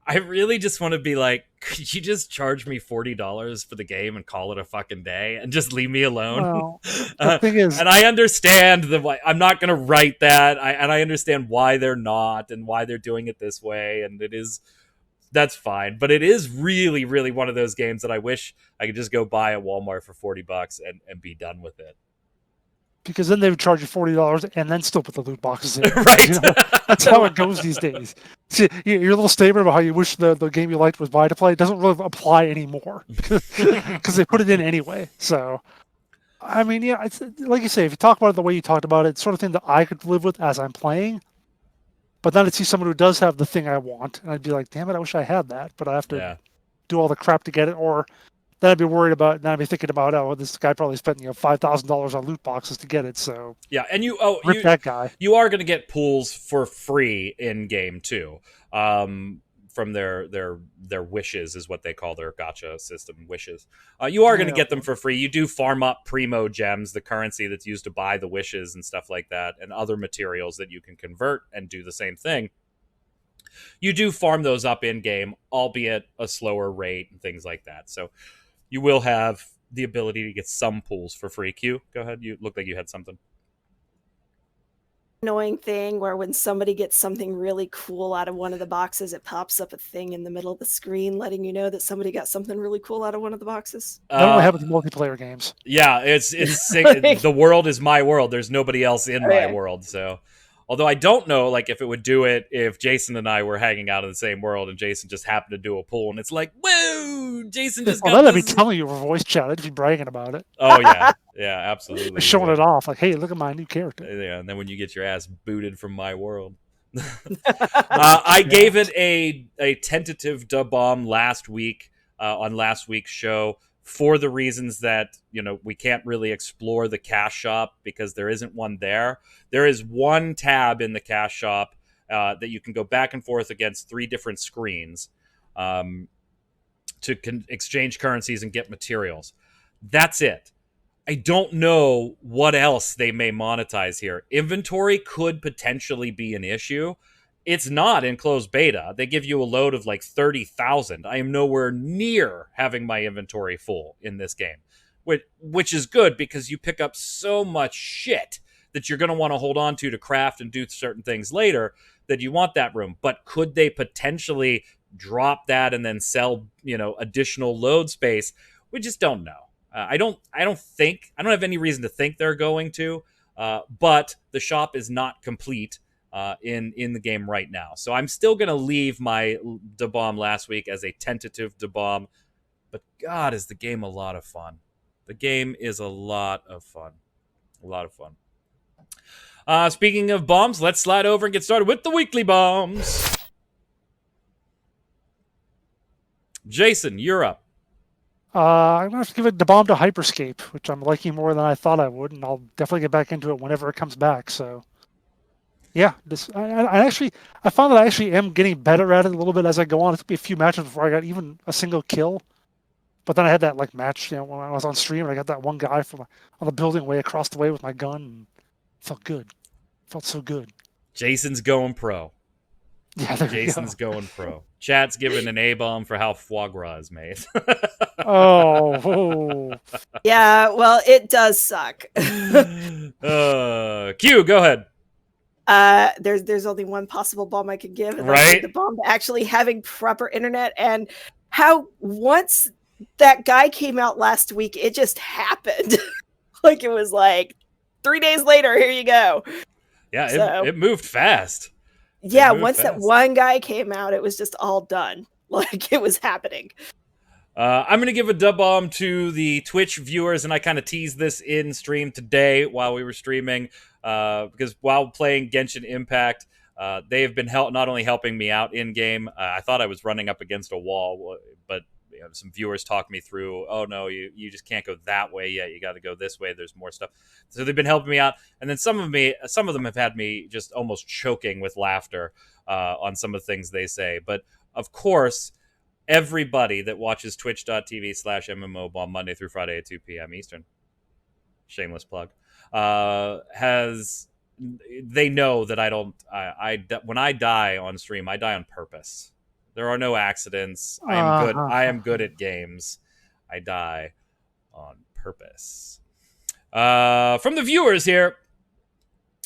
I really just want to be like, could you just charge me $40 for the game and call it a fucking day and just leave me alone? Well, the thing is, and I understand I'm not going to write that. I understand why they're not and why they're doing it this way. And that's fine. But it is really, really one of those games that I wish I could just go buy at Walmart for $40 and be done with it. Because then they would charge you $40 and then still put the loot boxes in. Right. That's how it goes these days. See, your little statement about how you wish the game you liked was buy to play doesn't really apply anymore because they put it in anyway. So, I mean, yeah, it's like you say, if you talk about it the way you talked about it, it's sort of thing that I could live with as I'm playing. But then I'd see someone who does have the thing I want, and I'd be like, damn it, I wish I had that. But I have to do all the crap to get it, or then I'd be worried about. Then I'd be thinking about, oh, this guy probably spent $5,000 on loot boxes to get it. So yeah, and rip that guy. You are going to get pools for free in game too, from their wishes is what they call their gacha system, wishes. You are going to get them for free. You do farm up primo gems, the currency that's used to buy the wishes and stuff like that, and other materials that you can convert and do the same thing. You do farm those up in game, albeit a slower rate and things like that. So you will have the ability to get some pools for free. Q, go ahead. You look like you had something. Annoying thing where when somebody gets something really cool out of one of the boxes, it pops up a thing in the middle of the screen letting you know that somebody got something really cool out of one of the boxes. That only happens in multiplayer games. Yeah, it's the world is my world. There's nobody else in my world. So, although I don't know, like, if it would do it if Jason and I were hanging out in the same world and Jason just happened to do a pool and it's like, whoa, Jason just got that'd this. be telling you over voice chat. I'd be bragging about it. Oh yeah, yeah, absolutely. Showing it off, like, hey, look at my new character. Yeah, and then when you get your ass booted from my world. I gave it a tentative dub bomb last week on last week's show for the reasons that, we can't really explore the cash shop because there isn't one there. There is one tab in the cash shop, that you can go back and forth against 3 different screens to exchange currencies and get materials. That's it. I don't know what else they may monetize here. Inventory could potentially be an issue. It's not in closed beta. They give you a load of like 30,000. I am nowhere near having my inventory full in this game, which is good because you pick up so much shit that you're going to want to hold on to craft and do certain things later that you want that room. But could they potentially drop that and then sell, additional load space? We just don't know. I don't have any reason to think they're going to, but the shop is not complete in the game right now. So I'm still going to leave my DeBomb last week as a tentative DeBomb, but God, is the game a lot of fun. The game is a lot of fun. A lot of fun. Speaking of bombs, let's slide over and get started with the weekly bombs. Jason, you're up. I'm going to have to give it the bomb to Hyperscape, which I'm liking more than I thought I would, and I'll definitely get back into it whenever it comes back. So, yeah, I found that I actually am getting better at it a little bit as I go on. It took me a few matches before I got even a single kill. But then I had that match, when I was on stream, and I got that one guy on the building way across the way with my gun, and it felt good. It felt so good. Jason's going pro. Yeah, Jason's going pro. Chat's giving an A-bomb for how foie gras is made. Oh. Yeah, well, it does suck. Q, go ahead. There's only one possible bomb I could give, and right? That's the bomb to actually having proper internet, and how once that guy came out last week, it just happened. Like it was like 3 days later, here you go. Yeah, it moved fast. Yeah, once that one guy came out, it was just all done. Like it was happening. I'm going to give a dub bomb to the Twitch viewers, and I kind of teased this in stream today while we were streaming, because while playing Genshin Impact, they have been not only helping me out in-game. I thought I was running up against a wall, but some viewers talked me through, oh no, you just can't go that way yet. You got to go this way. There's more stuff. So they've been helping me out. And then some of them have had me just almost choking with laughter on some of the things they say. But of course, everybody that watches twitch.tv/MMOBomb Monday through Friday at 2 p.m. Eastern, shameless plug, they know that when I die on stream, I die on purpose. There are no accidents. I am good at games. I die on purpose. From the viewers here,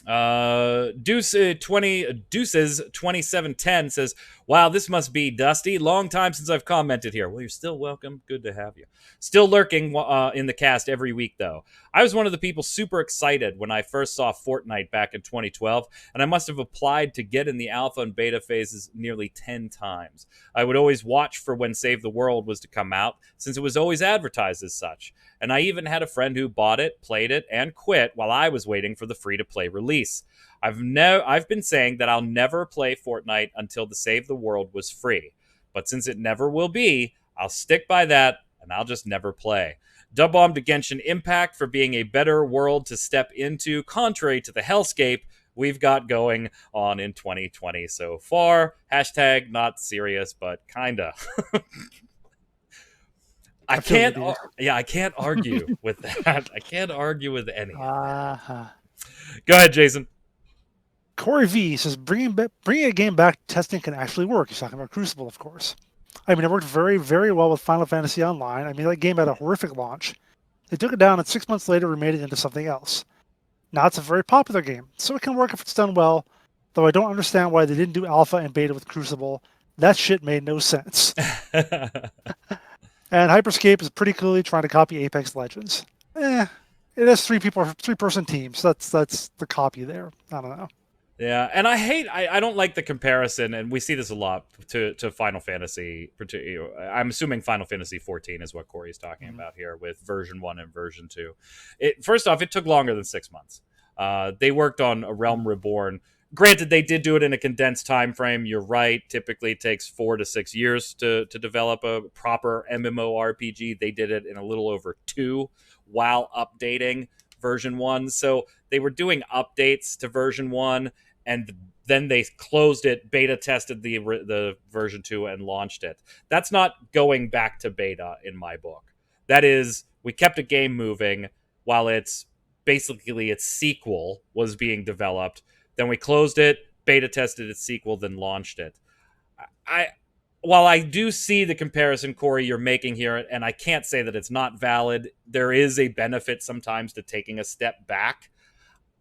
Deuces 2710 says, "Wow, this must be Dusty. Long time since I've commented here." Well, you're still welcome. Good to have you. Still lurking in the cast every week, though. I was one of the people super excited when I first saw Fortnite back in 2012, and I must have applied to get in the alpha and beta phases nearly 10 times. I would always watch for when Save the World was to come out, since it was always advertised as such. And I even had a friend who bought it, played it, and quit while I was waiting for the free-to-play release. I've been saying that I'll never play Fortnite until the Save the World was free. But since it never will be, I'll stick by that, and I'll just never play. Dub bomb to Genshin Impact for being a better world to step into, contrary to the hellscape we've got going on in 2020 so far. Hashtag not serious, but kinda. I can't argue with that. I can't argue with any. Go ahead, Jason. Corey V says, bringing a game back to testing can actually work. He's talking about Crucible, of course. I mean, it worked very, very well with Final Fantasy Online. I mean, that game had a horrific launch. They took it down, and 6 months later remade it into something else. Now it's a very popular game, so it can work if it's done well, though I don't understand why they didn't do alpha and beta with Crucible. That shit made no sense. And Hyperscape is pretty clearly trying to copy Apex Legends. It has three-person teams. That's the copy there. I don't know. Yeah, and I don't like the comparison, and we see this a lot to Final Fantasy. I'm assuming Final Fantasy 14 is what Corey's talking about here with version 1 and version 2. First off, it took longer than 6 months. They worked on A Realm Reborn. Granted, they did do it in a condensed time frame. You're right. Typically, it takes 4 to 6 years to develop a proper MMORPG. They did it in a little over 2 while updating version 1. So they were doing updates to version 1 and then they closed it, beta tested the version 2 and launched it. That's not going back to beta in my book. That is, we kept a game moving while its sequel was being developed. Then we closed it, beta tested its sequel, then launched it. While I do see the comparison, Corey, you're making here, and I can't say that it's not valid, there is a benefit sometimes to taking a step back.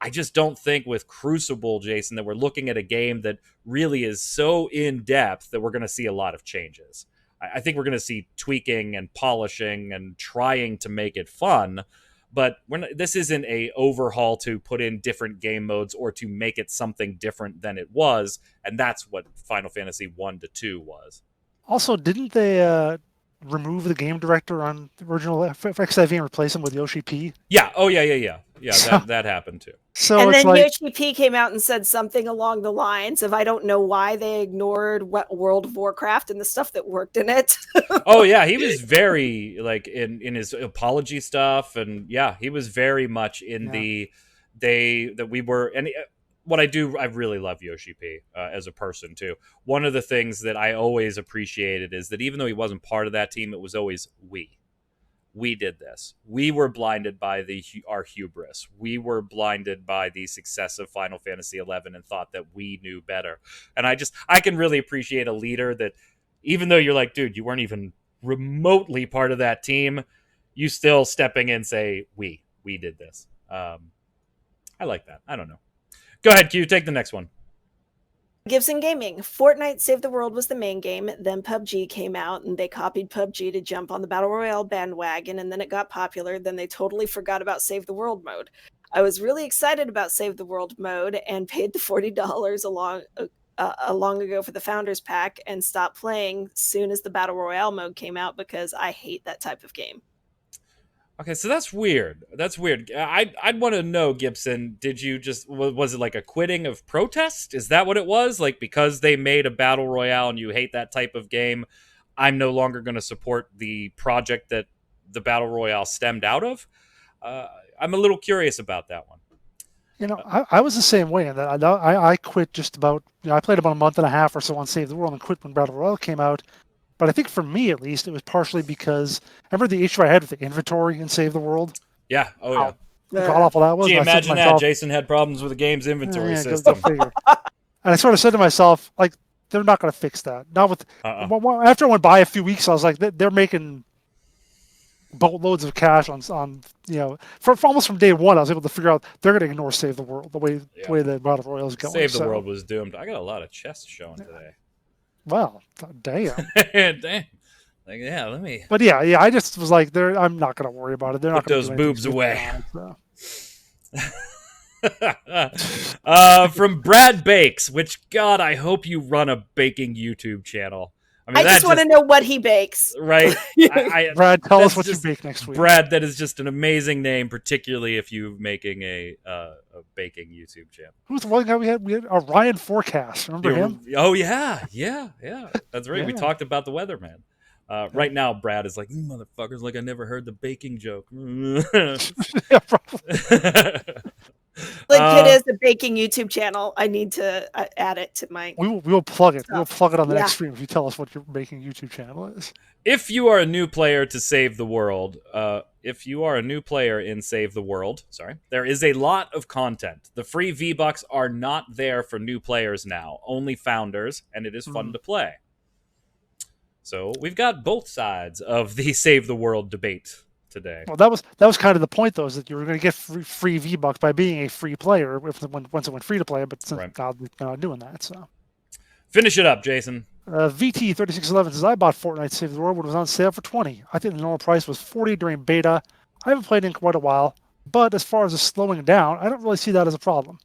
I just don't think with Crucible, Jason, that we're looking at a game that really is so in-depth that we're going to see a lot of changes. I think we're going to see tweaking and polishing and trying to make it fun, but this isn't a overhaul to put in different game modes or to make it something different than it was, and that's what Final Fantasy 1 to 2 was. Also, didn't they remove the game director on the original XIV and replace him with Yoshi P? Yeah. Oh, yeah. Yeah, that happened too. So and it's then like, Yoshi P came out and said something along the lines of, I don't know why they ignored World of Warcraft and the stuff that worked in it. Oh, yeah. He was very, like, in his apology stuff. And, yeah, he was very much in that we were... And I really love Yoshi P as a person, too. One of the things that I always appreciated is that even though he wasn't part of that team, it was always we. We did this. We were blinded by our hubris. We were blinded by the success of Final Fantasy XI and thought that we knew better. And I can really appreciate a leader that, even though you're like, dude, you weren't even remotely part of that team, you still stepping in and say, we did this. I like that. I don't know. Go ahead, Q. Take the next one. Gibson Gaming. Fortnite Save the World was the main game. Then PUBG came out, and they copied PUBG to jump on the Battle Royale bandwagon, and then it got popular. Then they totally forgot about Save the World mode. I was really excited about Save the World mode and paid the $40 long ago for the Founders Pack and stopped playing soon as the Battle Royale mode came out because I hate that type of game. Okay, so that's weird. I'd want to know, Gibson, was it like a quitting of protest? Is that what it was? Like, because they made a battle royale and you hate that type of game, I'm no longer going to support the project that the battle royale stemmed out of? I'm a little curious about that one. You know, I was the same way in that I quit just about, I played about a month and a half or so on Save the World and quit when Battle Royale came out. But I think for me, at least, it was partially because remember the issue I had with the inventory in Save the World? Yeah. Oh, yeah. God awful that was. Gee, imagine that. Jason had problems with the game's inventory system. And I sort of said to myself, like, they're not going to fix that. Not with after I went by a few weeks, I was like, they're making boatloads of cash on for almost from day one. I was able to figure out they're going to ignore Save the World the way the Battle Royale is going. Save the World was doomed. I got a lot of chests showing today. Well, damn. Damn. Like, yeah, let me. But yeah, I just was like, I'm not going to worry about it. They're not put going those boobs away. So. From Brad Bakes, which, God, I hope you run a baking YouTube channel. I just want to know what he bakes. Right? Brad, tell us what you bake next week. Brad, that is just an amazing name, particularly if you're making a baking YouTube channel. Who's the one guy we had? We had Ryan Forecast. Remember him? Oh, yeah. That's right. Yeah. We talked about the weatherman. Right now, Brad is like, motherfuckers, like I never heard the baking joke. Yeah, probably. Like it is a baking YouTube channel. I need to add it to my. We will plug it. We'll plug it on the next stream if you tell us what your baking YouTube channel is. If you are a new player to Save the World, if you are a new player in Save the World, there is a lot of content. The free V-Bucks are not there for new players now, only founders, and it is fun to play. So we've got both sides of the Save the World debate today. Well, that was kind of the point, though, is that you were going to get free V-Bucks by being a free player once it went free to play, but since now they're not doing that. So finish it up, Jason. VT3611 says, I bought Fortnite Save the World when it was on sale for $20. I think the normal price was $40 during beta. I haven't played in quite a while, but as far as the slowing down, I don't really see that as a problem.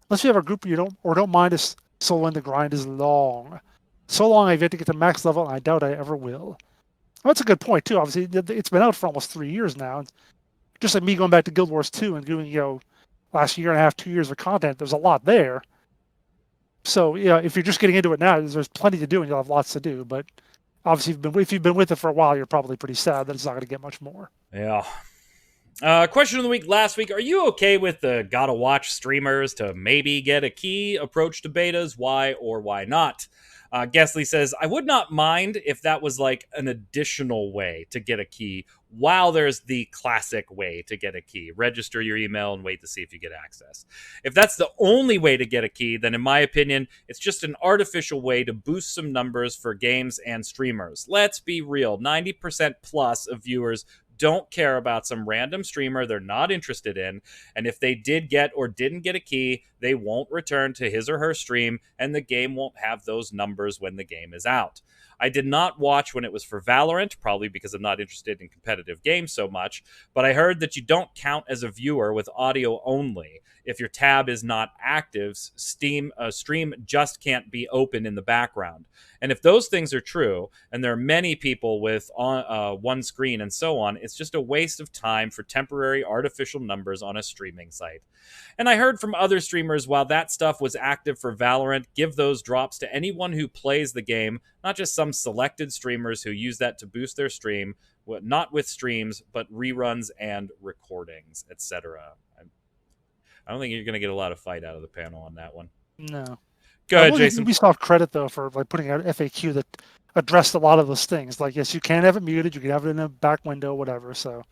Unless you have a group you don't mind us soloing, the grind is long. So long I've yet to get to max level, and I doubt I ever will. Well, that's a good point, too. Obviously, it's been out for almost 3 years now. Just like me going back to Guild Wars 2 and doing, last year and a half, 2 years of content, there's a lot there. So, if you're just getting into it now, there's plenty to do, and you'll have lots to do. But obviously, if you've been with it for a while, you're probably pretty sad that it's not going to get much more. Yeah. Question of the week last week. Are you okay with the gotta watch streamers to maybe get a key approach to betas? Why or why not? Guestly says, I would not mind if that was like an additional way to get a key while there's the classic way to get a key. Register your email and wait to see if you get access. If that's the only way to get a key, then in my opinion, it's just an artificial way to boost some numbers for games and streamers. Let's be real, 90% plus of viewers don't care about some random streamer they're not interested in, and if they did get or didn't get a key, they won't return to his or her stream, and the game won't have those numbers when the game is out. I did not watch when it was for Valorant, probably because I'm not interested in competitive games so much, but I heard that you don't count as a viewer with audio only. If your tab is not active, stream just can't be open in the background. And if those things are true, and there are many people with one screen and so on, it's just a waste of time for temporary artificial numbers on a streaming site. And I heard from other streamers, while that stuff was active for Valorant, give those drops to anyone who plays the game, not just some selected streamers who use that to boost their stream, not with streams, but reruns and recordings, etc. I don't think you're going to get a lot of fight out of the panel on that one. No. Go ahead, Jason. Ubisoft credit, though, for like putting out FAQ that addressed a lot of those things. Like, yes, you can have it muted, you can have it in a back window, whatever. So,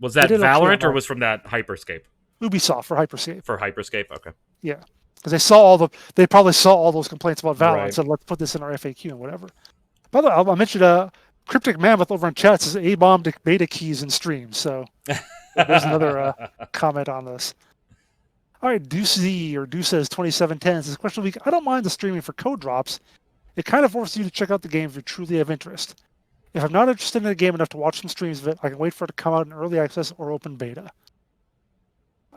was that Valorant or was from that Hyperscape? Ubisoft for Hyperscape. For Hyperscape, okay. Yeah, because they probably saw all those complaints about Valorant, and said, let's put this in our FAQ and whatever. By the way, I mentioned Cryptic Mammoth over in chat says A-bomb beta keys in streams. So there's another comment on this. All right, Deuce says 2710 says, question of the week, I don't mind the streaming for code drops. It kind of forces you to check out the game if you truly have interest. If I'm not interested in the game enough to watch some streams of it, I can wait for it to come out in early access or open beta.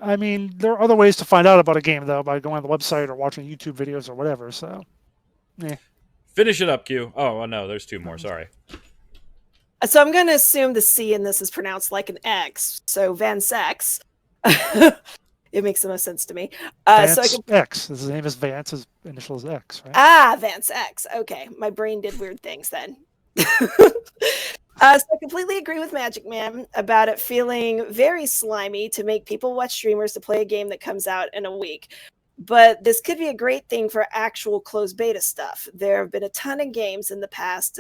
I mean, there are other ways to find out about a game, though, by going on the website or watching YouTube videos or whatever, so, Finish it up, Q. Oh, no, there's two more, sorry. So I'm going to assume the C in this is pronounced like an X, so Van Sex. It makes the most sense to me. Vance X. His name is Vance. His initial is X, right? Ah, Vance X. Okay. My brain did weird things then. So I completely agree with magicman about it feeling very slimy to make people watch streamers to play a game that comes out in a week. But this could be a great thing for actual closed beta stuff. There have been a ton of games in the past,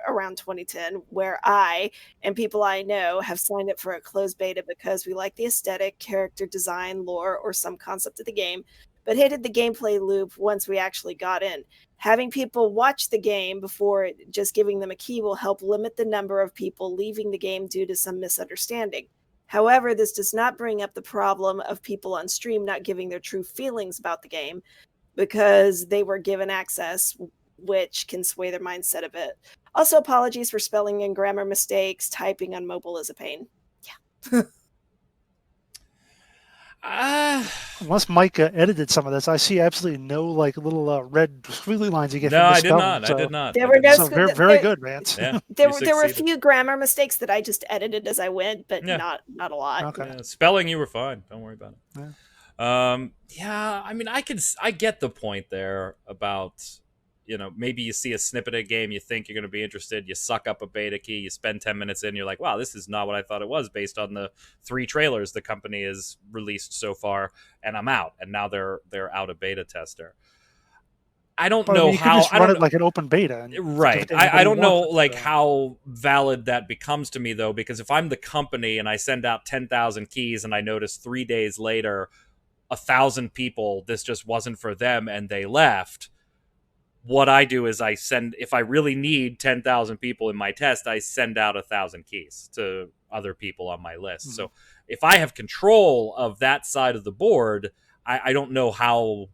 around 2010, where I and people I know have signed up for a closed beta because we like the aesthetic, character design, lore, or some concept of the game, but hated the gameplay loop once we actually got in. Having people watch the game before just giving them a key will help limit the number of people leaving the game due to some misunderstanding. However, this does not bring up the problem of people on stream not giving their true feelings about the game because they were given access, which can sway their mindset a bit. Also, apologies for spelling and grammar mistakes. Typing on mobile is a pain. Yeah. Unless Mike edited some of this, I see absolutely no like little red squiggly lines you get. No, from I did not. There were no so very good, Vance. Yeah, there were a few grammar mistakes that I just edited as I went, but not a lot. Okay. Yeah, spelling, you were fine. Don't worry about it. Yeah. I mean, I get the point there about, maybe you see a snippet of a game, you think you're going to be interested, you suck up a beta key, you spend 10 minutes in, you're like, wow, this is not what I thought it was based on the 3 trailers the company has released so far, and I'm out. And now they're out of beta tester. I don't know how. Just run it like an open beta, right? I don't know like how valid that becomes to me though, because if I'm the company and I send out 10,000 keys and I notice 3 days later 1,000 people this just wasn't for them and they left, what I do is if I really need 10,000 people in my test, I send out 1,000 keys to other people on my list. Mm-hmm. So if I have control of that side of the board, I don't know how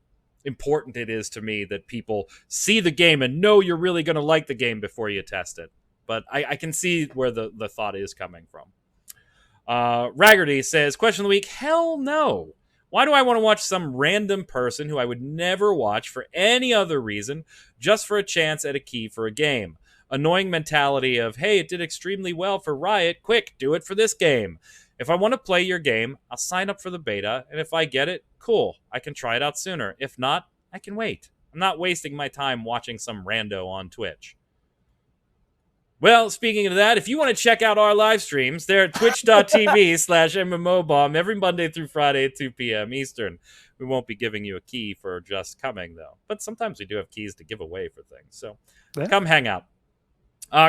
important it is to me that people see the game and know you're really going to like the game before you test it. But I can see where the thought is coming from. Raggerty says, question of the week, hell no. Why do I want to watch some random person who I would never watch for any other reason just for a chance at a key for a game? Annoying mentality of, hey, it did extremely well for Riot. Quick, do it for this game. If I want to play your game, I'll sign up for the beta, and if I get it, cool. I can try it out sooner. If not, I can wait. I'm not wasting my time watching some rando on Twitch. Well, speaking of that, if you want to check out our live streams, they're at twitch.tv/MMOBomb every Monday through Friday at 2 p.m. Eastern. We won't be giving you a key for just coming, though. But sometimes we do have keys to give away for things. So come hang out.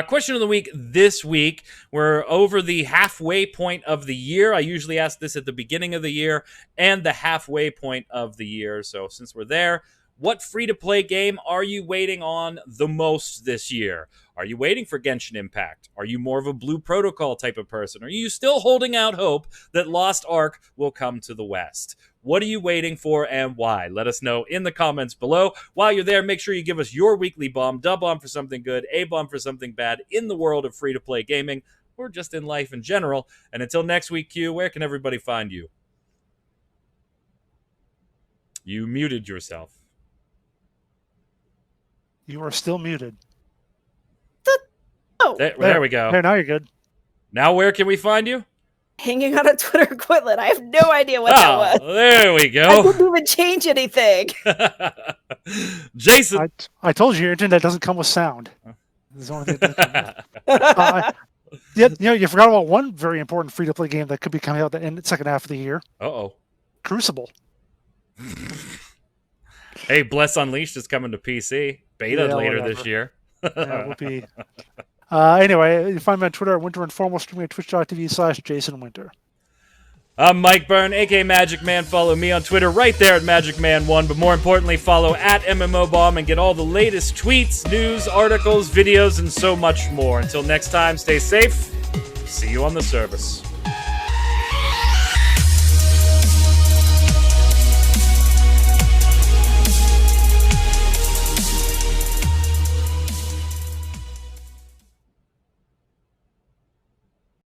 Question of the week this week. We're over the halfway point of the year. I usually ask this at the beginning of the year and the halfway point of the year. So since we're there, what free-to-play game are you waiting on the most this year? Are you waiting for Genshin Impact? Are you more of a Blue Protocol type of person? Are you still holding out hope that Lost Ark will come to the West? What are you waiting for and why? Let us know in the comments below. While you're there, make sure you give us your weekly bomb, dub bomb for something good, a bomb for something bad in the world of free-to-play gaming, or just in life in general. And until next week, Q, where can everybody find you? You muted yourself. You are still muted. There we go. There, now you're good. Now where can we find you? Hanging on a Twitter equivalent. I have no idea what that was. There we go. I didn't even change anything. Jason. I told you your internet doesn't come with sound. There's the only thing that doesn't come with. You forgot about one very important free-to-play game that could be coming out in the second half of the year. Uh-oh. Crucible. Hey, Bless Unleashed is coming to PC. Beta later this year. Yeah, it would be. Anyway, you find me on Twitter at Winter Informal, streaming at twitch.tv/JasonWinter. I'm Mike Byrne, aka Magic Man. Follow me on Twitter right there at MagicMan1. But more importantly, follow at MMOBomb and get all the latest tweets, news, articles, videos, and so much more. Until next time, stay safe. See you on the service.